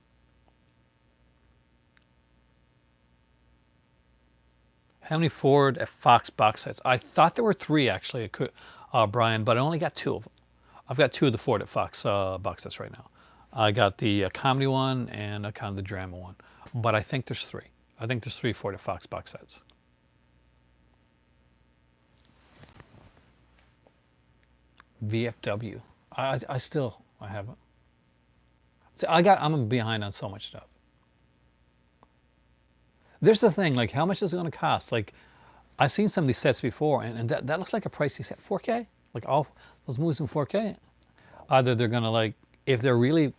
Speaker 1: How many Ford at Fox box sets? I thought there were three actually, Brian, but I only got two of them. I've got two of the Ford at Fox box sets right now. I got the comedy one and kind of the drama one, but I think there's three. I think there's three Ford at Fox box sets. VFW. I haven't. See, I'm behind on so much stuff. There's the thing, like, how much is it going to cost? Like, I've seen some of these sets before, and that looks like a pricey set. 4K? Like, all those movies in 4K? Either they're going to, like, if they're really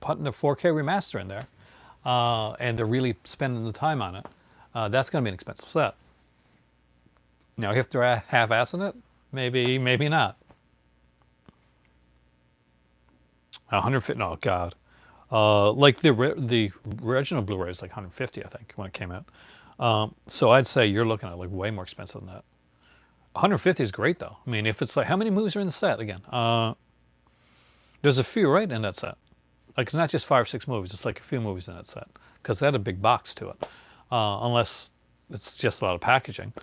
Speaker 1: putting the 4K remaster in there, and they're really spending the time on it, that's going to be an expensive set. Now, if they're half-assing it, maybe not. 150, oh God. Like the original Blu-ray is like 150, I think, when it came out. So I'd say you're looking at like way more expensive than that. 150 is great though. I mean, if it's like, how many movies are in the set again? There's a few, right, in that set. Like, it's not just 5 or 6 movies. It's like a few movies in that set because they had a big box to it. Unless it's just a lot of packaging.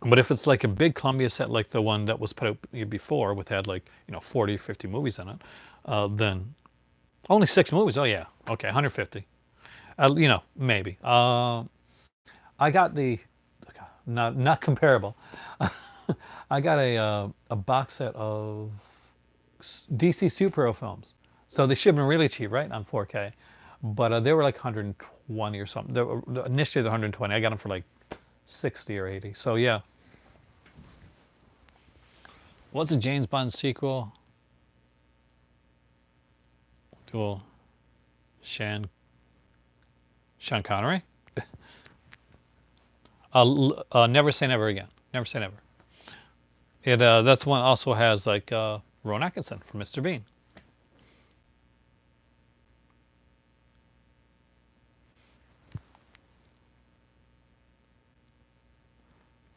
Speaker 1: But if it's like a big Columbia set, like the one that was put out before, with had like 40 or 50 movies in it, then only 6 movies. Oh yeah, okay, 150. Maybe. I got the not comparable. I got a box set of DC superhero films. So they should have been really cheap, right, on 4K. But they were like 120 or something. Initially they're 120. I got them for like 60 or 80. So yeah. What's the James Bond sequel? Duel. Sean Connery? Never Say Never Again. Never Say Never. That's one also has like Rowan Atkinson from Mr. Bean.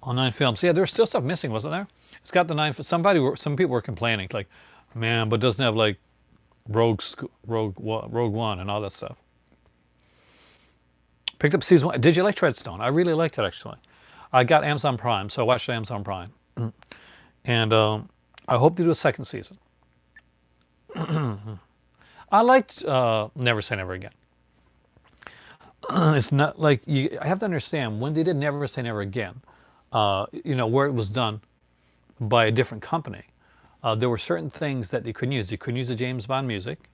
Speaker 1: All 9 films. Yeah, there's still stuff missing, wasn't there? It's got the 9. Some people were complaining, like, man, but it doesn't have like Rogue One and all that stuff. Picked up season 1. Did you like Treadstone? I really liked it actually. I got Amazon Prime, so I watched it on Amazon Prime, and I hope to do a second season. I liked Never Say Never Again. It's not like I have to understand when they did Never Say Never Again. where it was done by a different company, there were certain things that they couldn't use. You couldn't use the James Bond music.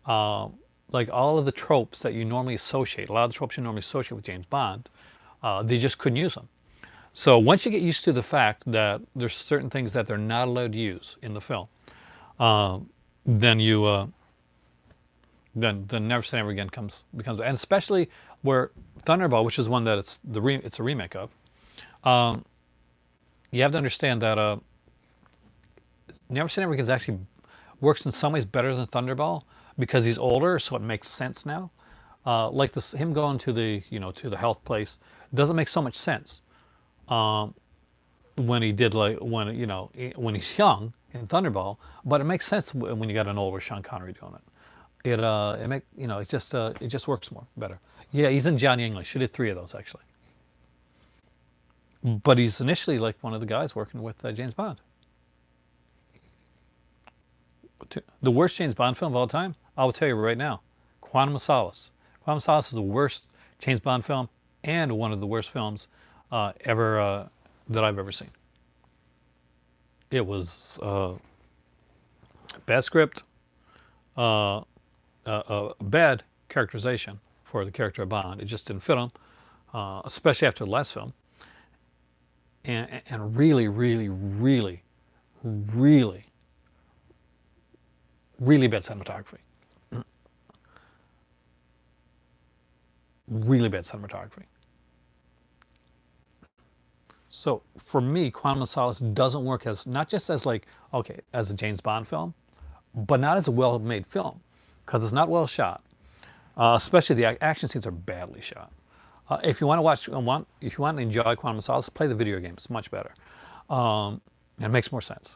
Speaker 1: Uh, like all of the tropes that you normally associate, a lot of the tropes you normally associate with James Bond, they just couldn't use them. So once you get used to the fact that there's certain things that they're not allowed to use in the film, uh, then you then Never Say Never Again becomes, and especially where Thunderball, which is one that it's a remake of, you have to understand that Never Say Never Again actually works in some ways better than Thunderball because he's older, so it makes sense now. Like this, him going to the health place doesn't make so much sense when he did when he's young in Thunderball, but it makes sense when you got an older Sean Connery doing it. It just works more better. Yeah, he's in Johnny English. He did 3 of those actually, but he's initially like one of the guys working with James Bond. The worst James Bond film of all time, I will tell you right now, Quantum of Solace. Quantum of Solace is the worst James Bond film and one of the worst films ever that I've ever seen. It was bad script, bad characterization for the character of Bond. It just didn't fit him, especially after the last film. And really, really, really, really, really bad cinematography. Really bad cinematography. So for me, Quantum of Solace doesn't work as not just as like okay as a James Bond film, but not as a well-made film because it's not well shot. Especially the action scenes are badly shot. If you want to if you want to enjoy Quantum of Solace, play the video game. It's much better. It makes more sense.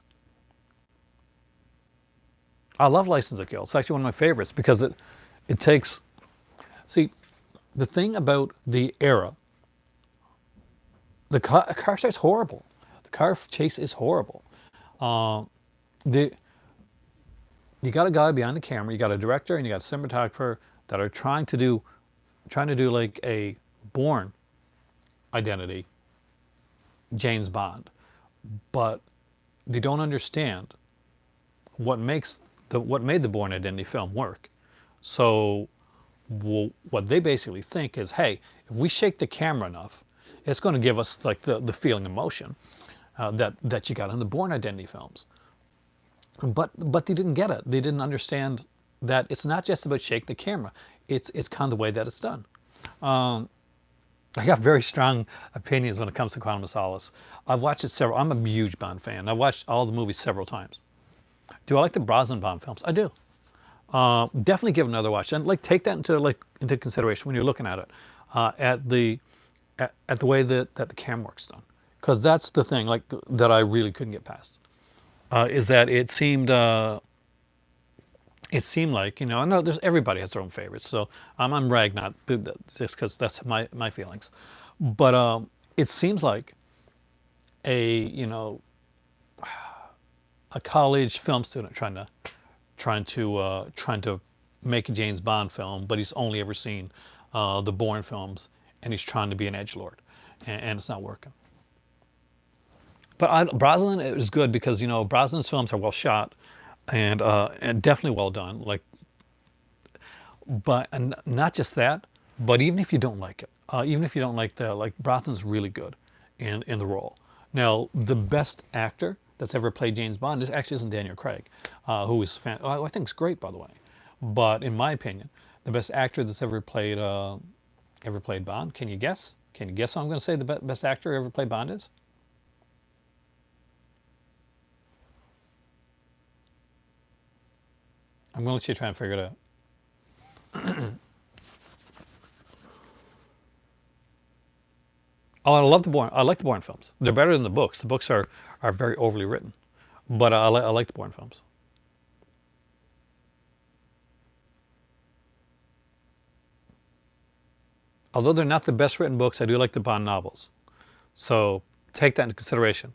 Speaker 1: I love License to Kill. It's actually one of my favorites because it takes. See, the thing about the era, the car chase horrible. The car chase is horrible. The you got a guy behind the camera, you got a director, and you got a cinematographer that are trying to do like a Bourne identity, James Bond, but they don't understand what made the Bourne identity film work. So what they basically think is, hey, if we shake the camera enough, it's going to give us like the feeling emotion that you got in the Bourne identity films. But they didn't get it. They didn't understand that it's not just about shake the camera. It's kind of the way that it's done. I got very strong opinions when it comes to Quantum of Solace. I've watched it several. I'm a huge Bond fan. I've watched all the movies several times. Do I like the Brosnan Bond films? I do. Definitely give it another watch and like take that into consideration when you're looking at it, at the way that the camera work's done, because that's the thing like that I really couldn't get past. Is that it seemed like I know there's everybody has their own favorites, so I'm rag not just because that's my feelings, but it seems like a a college film student trying to make a James Bond film, but he's only ever seen the Bourne films, and he's trying to be an edgelord, and it's not working. But Brosnan is good because Brosnan's films are well shot, and definitely well done. Like, but and not just that, but even if you don't like it, even if you don't like Brosnan's really good in the role. Now, the best actor that's ever played James Bond isn't Daniel Craig, who is I think is great, by the way. But in my opinion, the best actor that's ever played Bond. Can you guess? Can you guess who I'm going to say the best actor ever played Bond is? I'm going to let you try and figure it out. Oh, I love the Bourne. I like the Bourne films. They're better than the books. The books are very overly written, but I like the Bourne films. Although they're not the best written books, I do like the Bond novels. So take that into consideration.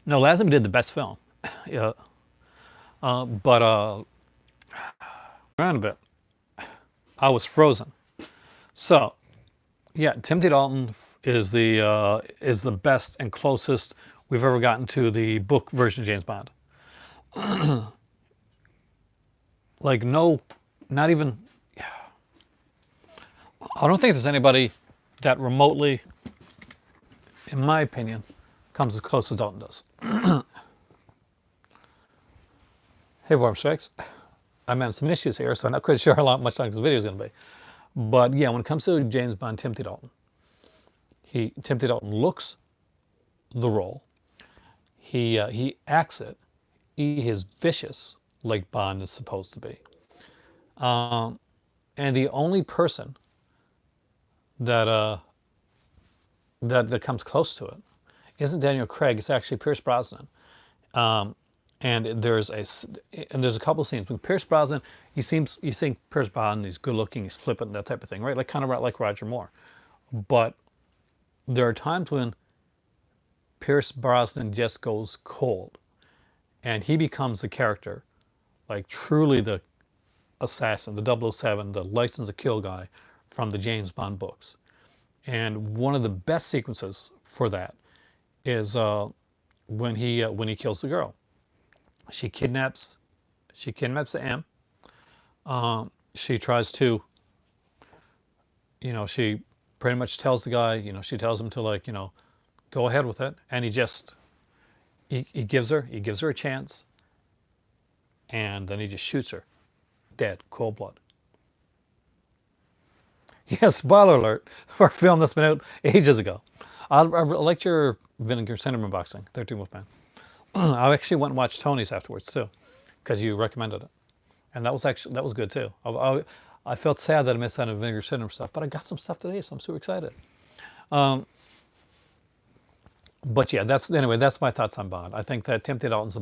Speaker 1: No, Lazenby did the best film. Yeah, but around a bit, I was frozen. So, yeah, Timothy Dalton is the best and closest we've ever gotten to the book version of James Bond. Like, no, not even. I don't think there's anybody that remotely, in my opinion, comes as close as Dalton does. Hey, Warm Strikes. I'm having some issues here, so I'm not quite sure how much long this video is going to be. But yeah, when it comes to James Bond, Timothy Dalton, Timothy Dalton looks the role. He acts it. He is vicious like Bond is supposed to be. And the only person that that comes close to it isn't Daniel Craig. It's actually Pierce Brosnan. And there's a couple scenes when Pierce Brosnan. You think Pierce Brosnan, he's good looking, he's flippant, that type of thing, right? Like kind of like Roger Moore. But there are times when Pierce Brosnan just goes cold, and he becomes the character, like truly the assassin, the 007, the license to kill guy from the James Bond books. And one of the best sequences for that is when he kills the girl. She kidnaps the M. She tries to, she pretty much tells the guy, she tells him to go ahead with it, and he gives her a chance, and then he just shoots her, dead, cold blood. Yes, spoiler alert for a film that's been out ages ago. I liked your Vinegar Cinnamon boxing, 13 Wolfman. I actually went and watched Tony's afterwards too, because you recommended it, and that was good too. I felt sad that I missed out on Vinegar Cinnamon stuff, but I got some stuff today, so I'm super excited. But yeah, that's my thoughts on Bond. I think that Timothy Dalton's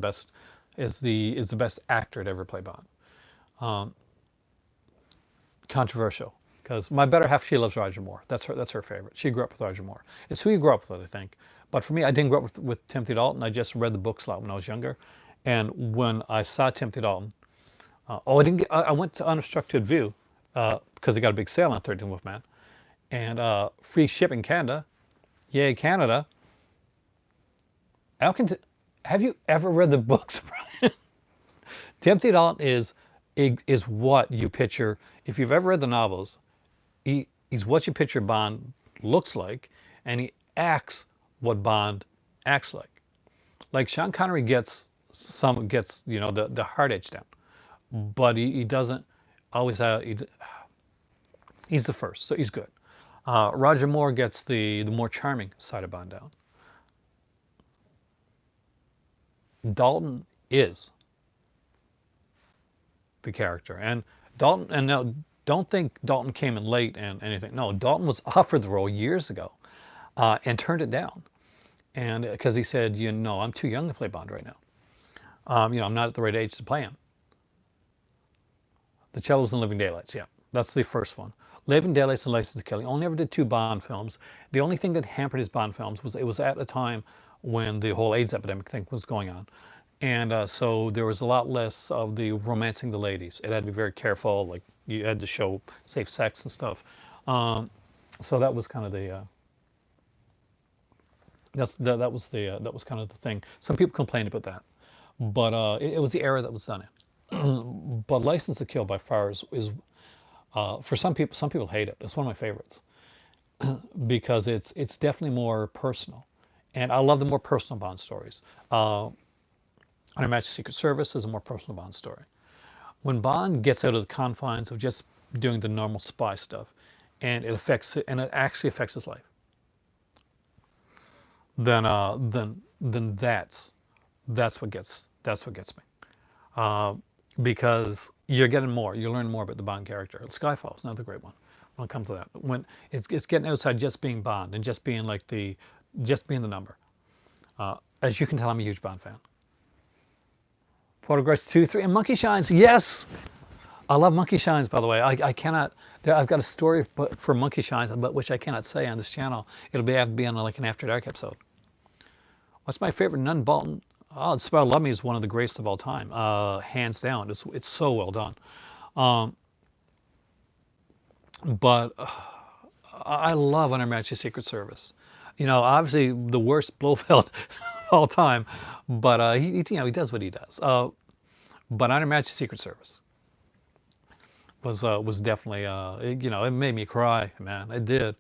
Speaker 1: is the best actor to ever play Bond. Controversial, because my better half, she loves Roger Moore. That's her favorite. She grew up with Roger Moore. It's who you grew up with, I think. But for me, I didn't grow up with Timothy Dalton. I just read the books a lot when I was younger, and when I saw Timothy Dalton, I went to Unobstructed View because they got a big sale on 13 Wolfman, and free shipping Canada. Yay, Canada. Have you ever read the books, Brian? Timothy Dalton is what you picture. If you've ever read the novels, he's what you picture Bond looks like, and he acts what Bond acts like. Like Sean Connery gets the hard edge down, but he doesn't always have. He's the first, so he's good. Roger Moore gets the more charming side of Bond down. Dalton is the character, and now don't think Dalton came in late and anything. No, Dalton was offered the role years ago, and turned it down, and because he said, I'm too young to play Bond right now. I'm not at the right age to play him. The Cellos and Living Daylights, yeah, that's the first one. Living Daylights and License to Kill. He only ever did 2 Bond films. The only thing that hampered his Bond films was it was at a time when the whole AIDS epidemic thing was going on. And so there was a lot less of the romancing the ladies. It had to be very careful, like you had to show safe sex and stuff. So that was kind of the that was kind of the thing. Some people complained about that, but it was the era that was done in. But License to Kill by far is for some people hate it. It's one of my favorites because it's definitely more personal, and I love the more personal Bond stories. On Her Majesty's Secret Service is a more personal Bond story. When Bond gets out of the confines of just doing the normal spy stuff, and it actually affects his life, then that's what gets me, because you're getting more, you learn more about the Bond character. Skyfall is another great one when it comes to that. When it's getting outside just being Bond and just being the number. As you can tell, I'm a huge Bond fan. Photographs 2, 3, and Monkey Shines. Yes, I love Monkey Shines. By the way, I cannot. I've got a story for Monkey Shines, but which I cannot say on this channel. It'll have to be on like an After Dark episode. What's my favorite Nun Bolton? Oh, Spell Love Me is one of the greatest of all time, hands down. It's so well done. But I love Under Majesty's Secret Service. You know, obviously the worst Blofeld of all time, but he does what he does. But Under Majesty's Secret Service was definitely it made me cry, man. It did.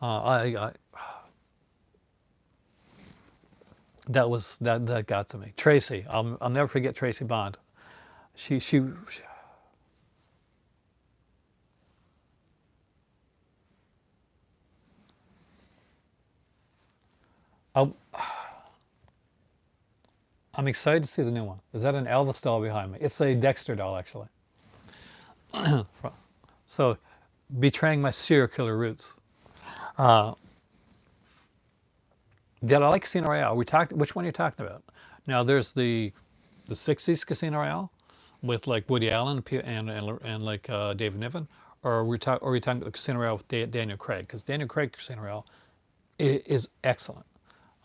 Speaker 1: I that got to me. Tracy, I'll never forget Tracy Bond. She I, I'm excited to see the new one. Is that an Elvis doll behind me? It's a Dexter doll, actually. So, betraying my serial killer roots. Uh, Did I like Casino Royale? We talked. Which one are you talking about? Now, there's the '60s Casino Royale with like Woody Allen and like David Niven, or are we talking Casino Royale with Daniel Craig? Because Daniel Craig Casino Royale is excellent.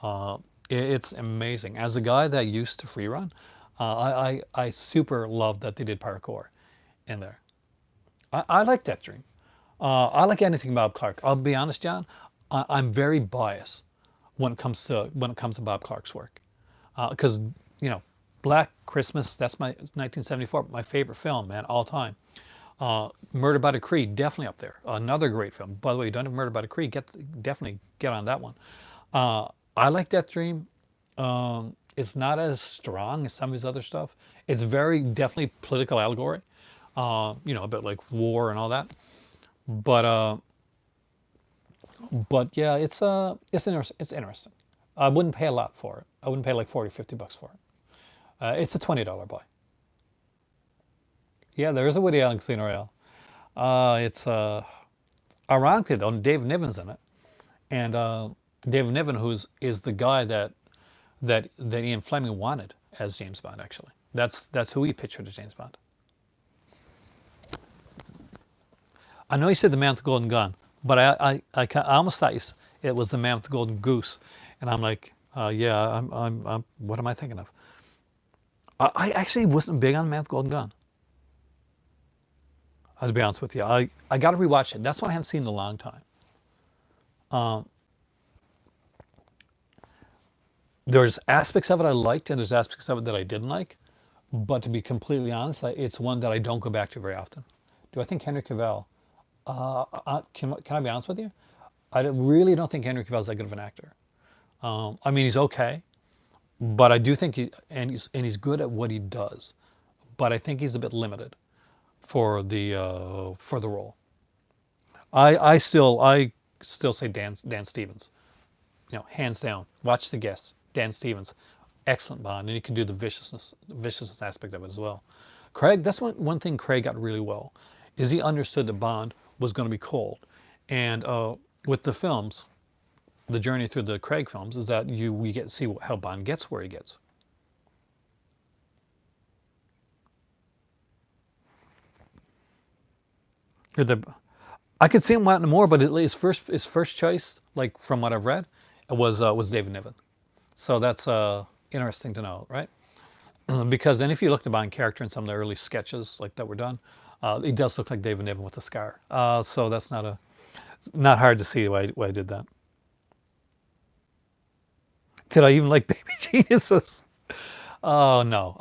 Speaker 1: Uh, it's amazing. As a guy that used to free run, I super love that they did parkour in there. I like that dream. I like anything Bob Clark. I'll be honest, John. I'm very biased when it comes to Bob Clark's work, because you know, Black Christmas. That's my 1974, my favorite film, man, all time. Murder by Decree, definitely up there. Another great film. By the way, you don't have Murder by Decree, definitely get on that one. I like that dream. It's not as strong as some of his other stuff. It's very definitely political allegory. About like war and all that. But yeah, it's interesting. I wouldn't pay a lot for it. I wouldn't pay like 40, $50 for it. It's a $20 buy. Yeah, there is a Woody Allen Casino Royale. It's ironically though, David Niven's in it, and David Niven, is the guy that Ian Fleming wanted as James Bond. Actually, that's who he pictured as James Bond. I know you said the man with the golden gun, but I almost thought it was the man with the golden goose, and I'm like, yeah, I'm what am I thinking of? I actually wasn't big on the man with the golden gun. To be honest with you, I got to rewatch it. That's one I haven't seen in a long time. Um, there's aspects of it I liked, and there's aspects of it that I didn't like. But to be completely honest, it's one that I don't go back to very often. Do I think Henry Cavill? Can I be honest with you? Really don't think Henry Cavill is that good of an actor. I mean, he's okay, but I do think he's good at what he does. But I think he's a bit limited for the role. I still say Dan Stevens. Hands down. Watch The Guest. Dan Stevens, excellent Bond, and he can do the viciousness aspect of it as well. Craig, that's one thing Craig got really well, is he understood that Bond was going to be cold, and with the films, the journey through the Craig films is that we get to see how Bond gets where he gets. The, I could see him wanting more, but his first choice, like from what I've read, was David Niven. So that's interesting to know, right? Because then if you look at the Bond character in some of the early sketches like that were done, he does look like David Niven with a scar. So that's not hard to see why I did that. Did I even like Baby Geniuses? Oh no,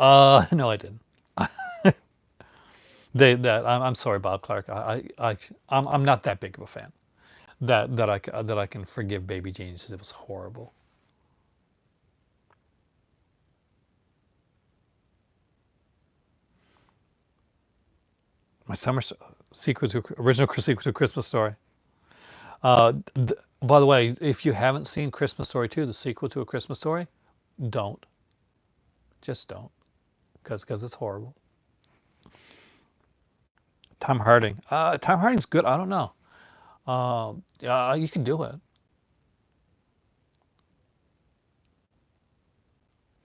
Speaker 1: no, I didn't. I'm sorry, Bob Clark. I'm not that big of a fan. That I can forgive Baby Geniuses. It was horrible. My summer sequel to original sequel to Christmas Story. By the way, if you haven't seen Christmas Story 2, the sequel to A Christmas Story, don't. Just don't, because it's horrible. Tom Harding. Tom Harding's good. I don't know. Yeah, you can do it.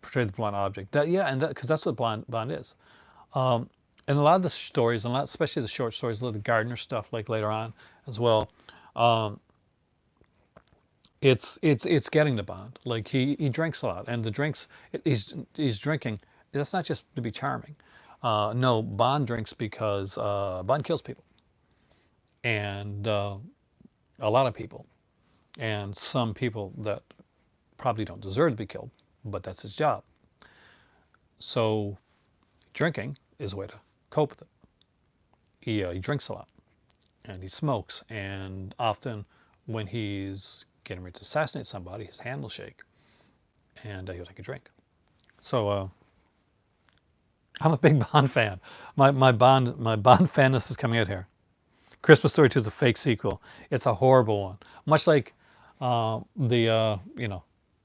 Speaker 1: Portray the blunt object. Yeah, and because that's what Bond is. Um, and a lot of the stories, especially the short stories, the Gardner stuff, like later on as well. Um, it's getting the Bond. Like he drinks a lot, and the drinks he's drinking. That's not just to be charming. No, Bond drinks because Bond kills people, and a lot of people, and some people that probably don't deserve to be killed, but that's his job. So drinking is a way to cope with it. He drinks a lot, and he smokes, and often when he's getting ready to assassinate somebody, his hand will shake, and he'll take a drink. So I'm a big Bond fan. My Bond fanness is coming out here. Christmas Story 2 is a fake sequel. It's a horrible one, much like the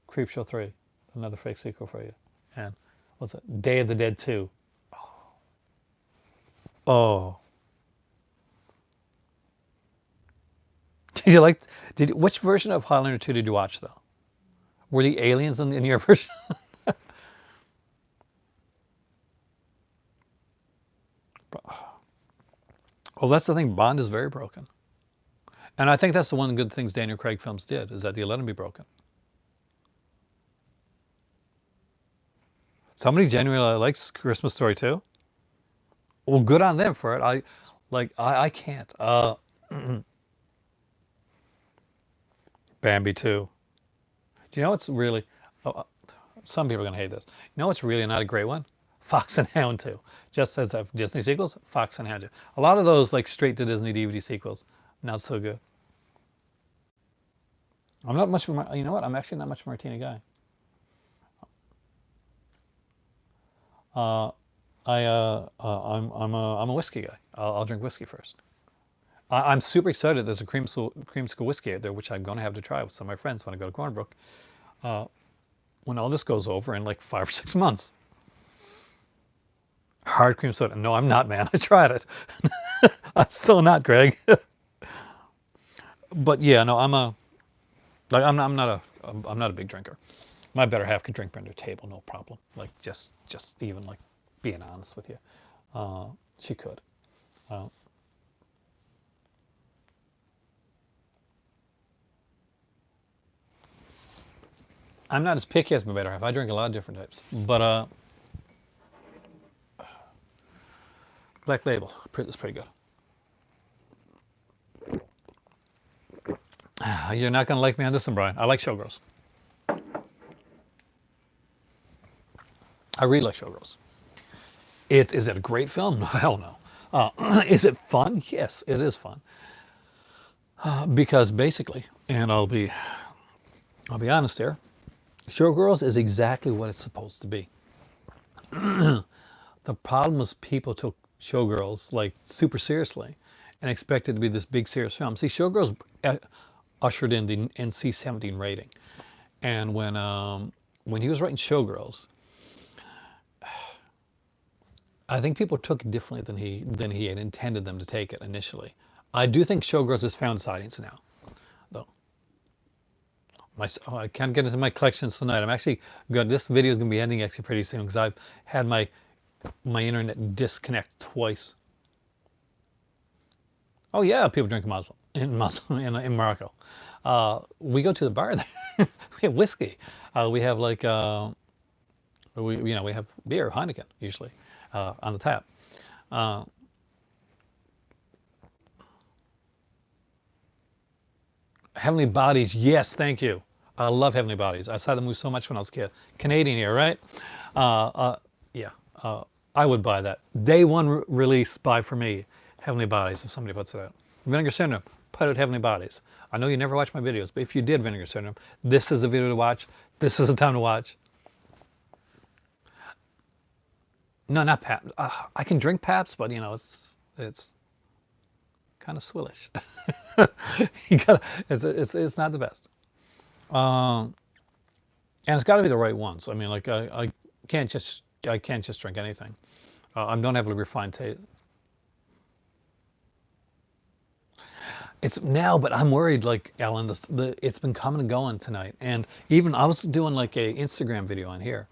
Speaker 1: Creepshow 3, another fake sequel for you. And what's it? Day of the Dead 2. Oh, did you like? Which version of Highlander 2 did you watch though? Were the aliens in your version? Well, that's the thing. Bond is very broken, and I think that's the one of the good things Daniel Craig films did is that they let him be broken. Somebody genuinely likes Christmas Story 2. Well, good on them for it. I can't. Bambi 2. Do you know what's really? Oh, some people are gonna hate this. You know what's really not a great one? Fox and Hound 2. Just as of Disney sequels, Fox and Hound 2. A lot of those like straight to Disney DVD sequels, not so good. I'm not much of a, you know what? I'm actually not much of a martini guy. Uh, I'm a whiskey guy. I'll drink whiskey first. I'm super excited. There's a creamsicle whiskey out there, which I'm going to have to try with some of my friends when I go to Cornbrook. When all this goes over in like 5 or 6 months. Hard cream soda. No, I'm not, man. I tried it. I'm so not, Greg. But yeah, no, I'm not a big drinker. My better half could drink by under table, no problem. Like just even like being honest with you, she could. Uh, I'm not as picky as my better half. I drink a lot of different types, but Black Label is pretty good. You're not gonna like me on this one, Brian. I like Showgirls. I really like Showgirls. Is it a great film? No, hell no. Is it fun? Yes, it is fun. Because basically, and I'll be honest here, Showgirls is exactly what it's supposed to be. The problem is people took Showgirls like super seriously and expected it to be this big serious film. See, Showgirls ushered in the NC-17 rating, and when he was writing Showgirls, I think people took it differently than he had intended them to take it initially. I do think Showgirls has found its audience now, though. I can't get into my collections tonight. I'm actually good. This video is going to be ending actually pretty soon because I've had my internet disconnect twice. Oh yeah, people drink Muslim in Morocco. We go to the bar there. We have whiskey. We have like we have beer, Heineken usually on the tap. Uh, Heavenly Bodies, yes, thank you. I love Heavenly Bodies. I saw the movie so much when I was a kid. Canadian here, right? Uh, uh, yeah, I would buy that. Day one release buy for me, Heavenly Bodies, if somebody puts it out. Vinegar Syndrome, put out Heavenly Bodies. I know you never watch my videos, but if you did Vinegar Syndrome, this is the video to watch. This is the time to watch. No, not Pabst. I can drink Pabst, but it's kind of swillish. It's not the best. Um, and it's got to be the right ones. I mean, like I can't just drink anything. I don't have a refined taste. It's now, but I'm worried. Like Ellen, it's been coming and going tonight, and even I was doing like a Instagram video on here.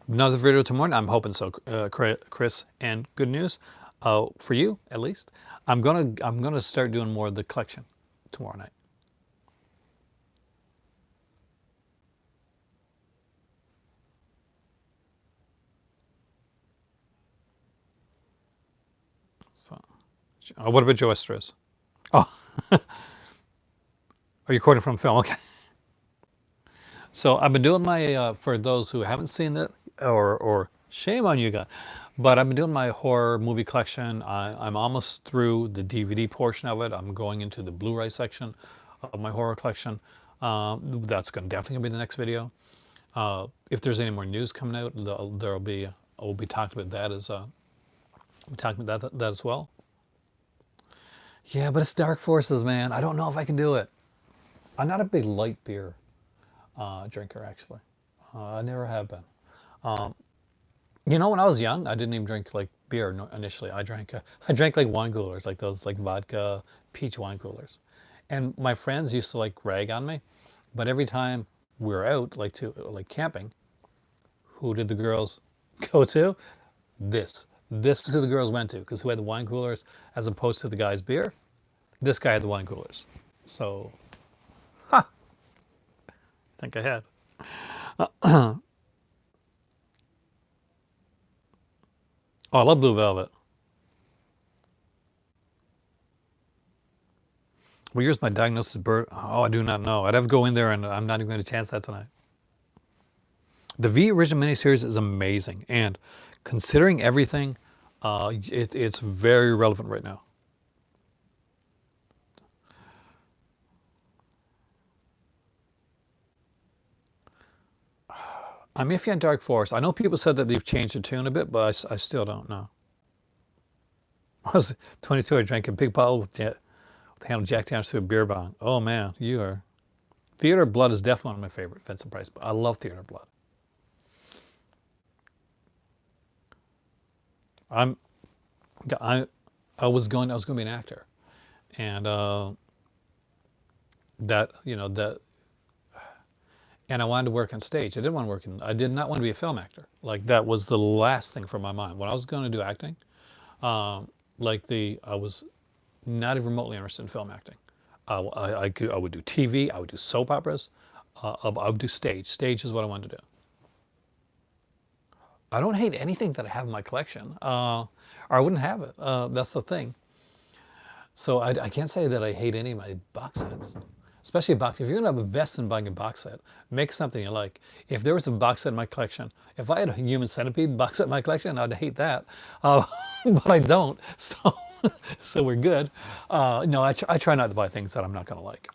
Speaker 1: Another video tomorrow. I'm hoping so, Chris. And good news, for you at least. I'm gonna start doing more of the collection tomorrow night. So, what about Joe Esters? Oh, are you recording from film? Okay. So I've been doing my, for those who haven't seen it, or shame on you guys, but I've been doing my horror movie collection. I'm almost through the DVD portion of it. I'm going into the Blu-ray section of my horror collection. That's definitely gonna be the next video. If there's any more news coming out, there'll be, we'll be talking about that that as well. Yeah, but it's Dark Forces, man. I don't know if I can do it. I'm not a big light beer drinker, actually. I never have been. You know, when I was young, I didn't even drink like beer initially. I drank like wine coolers, like those like vodka peach wine coolers. And my friends used to like rag on me, but every time we were out, like camping, who did the girls go to? This. This is who the girls went to, because who had the wine coolers as opposed to the guy's beer? This guy had the wine coolers. So, I think I had. Oh, I love Blue Velvet. What year's my diagnosis birth? Oh, I do not know. I'd have to go in there, and I'm not even going to chance that tonight. The V original miniseries is amazing, and considering everything, it's very relevant right now. I'm iffy on Dark Forest. I know people said that they've changed the tune a bit, but I still don't know. I was 22. I drank a big bottle with the handle Jack Daniels through a beer bong. Oh man, you are. Theater of Blood is definitely one of my favorite Vincent Price. But I love Theater of Blood. I'm, I was going to be an actor, and and I wanted to work on stage. I did not want to be a film actor. Like that was the last thing from my mind when I was going to do acting. I was not even remotely interested in film acting. I would do TV. I would do soap operas. I would do stage. Stage is what I wanted to do. I don't hate anything that I have in my collection, or I wouldn't have it. That's the thing. So I can't say that I hate any of my box sets. Especially a box. If you're gonna have a vest in buying a box set, make something you like. If there was a box set in my collection, if I had a Human Centipede box set in my collection, I'd hate that. But I don't, so so we're good. No, I try not to buy things that I'm not gonna like.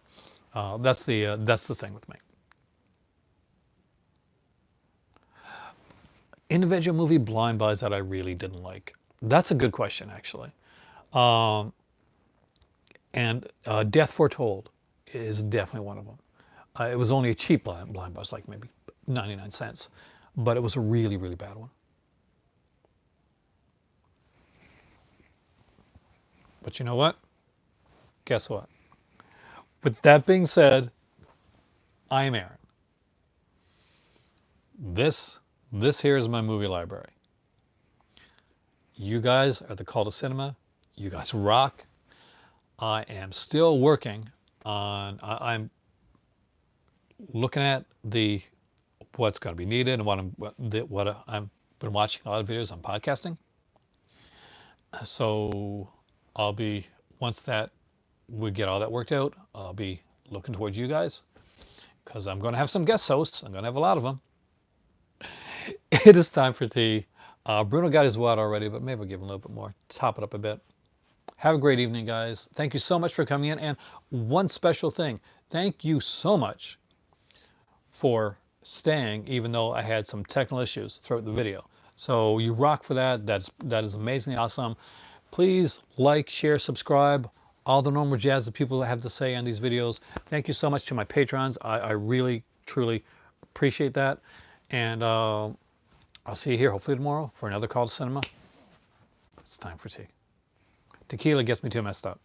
Speaker 1: That's the thing with me. Individual movie blind buys that I really didn't like. That's a good question, actually. And Death Foretold is definitely one of them. It was only a cheap blind buy, it was like maybe 99 cents, but it was a really, really bad one. But you know what? Guess what? With that being said, I am Aaron. This here is my movie library. You guys are the call to cinema. You guys rock. I am still working on. I'm looking at what's going to be needed and I've been watching a lot of videos on podcasting. So I'll be once that we get all that worked out, I'll be looking towards you guys because I'm going to have some guest hosts. I'm going to have a lot of them. It is time for tea. Bruno got his water already, but maybe we'll give him a little bit more. Top it up a bit. Have a great evening, guys. Thank you so much for coming in. And one special thing, thank you so much for staying, even though I had some technical issues throughout the video. So you rock for that. That is amazingly awesome. Please like, share, subscribe, all the normal jazz that people have to say on these videos. Thank you so much to my patrons. I really, truly appreciate that. And I'll see you here hopefully tomorrow for another call to cinema. It's time for tea. Tequila gets me too messed up.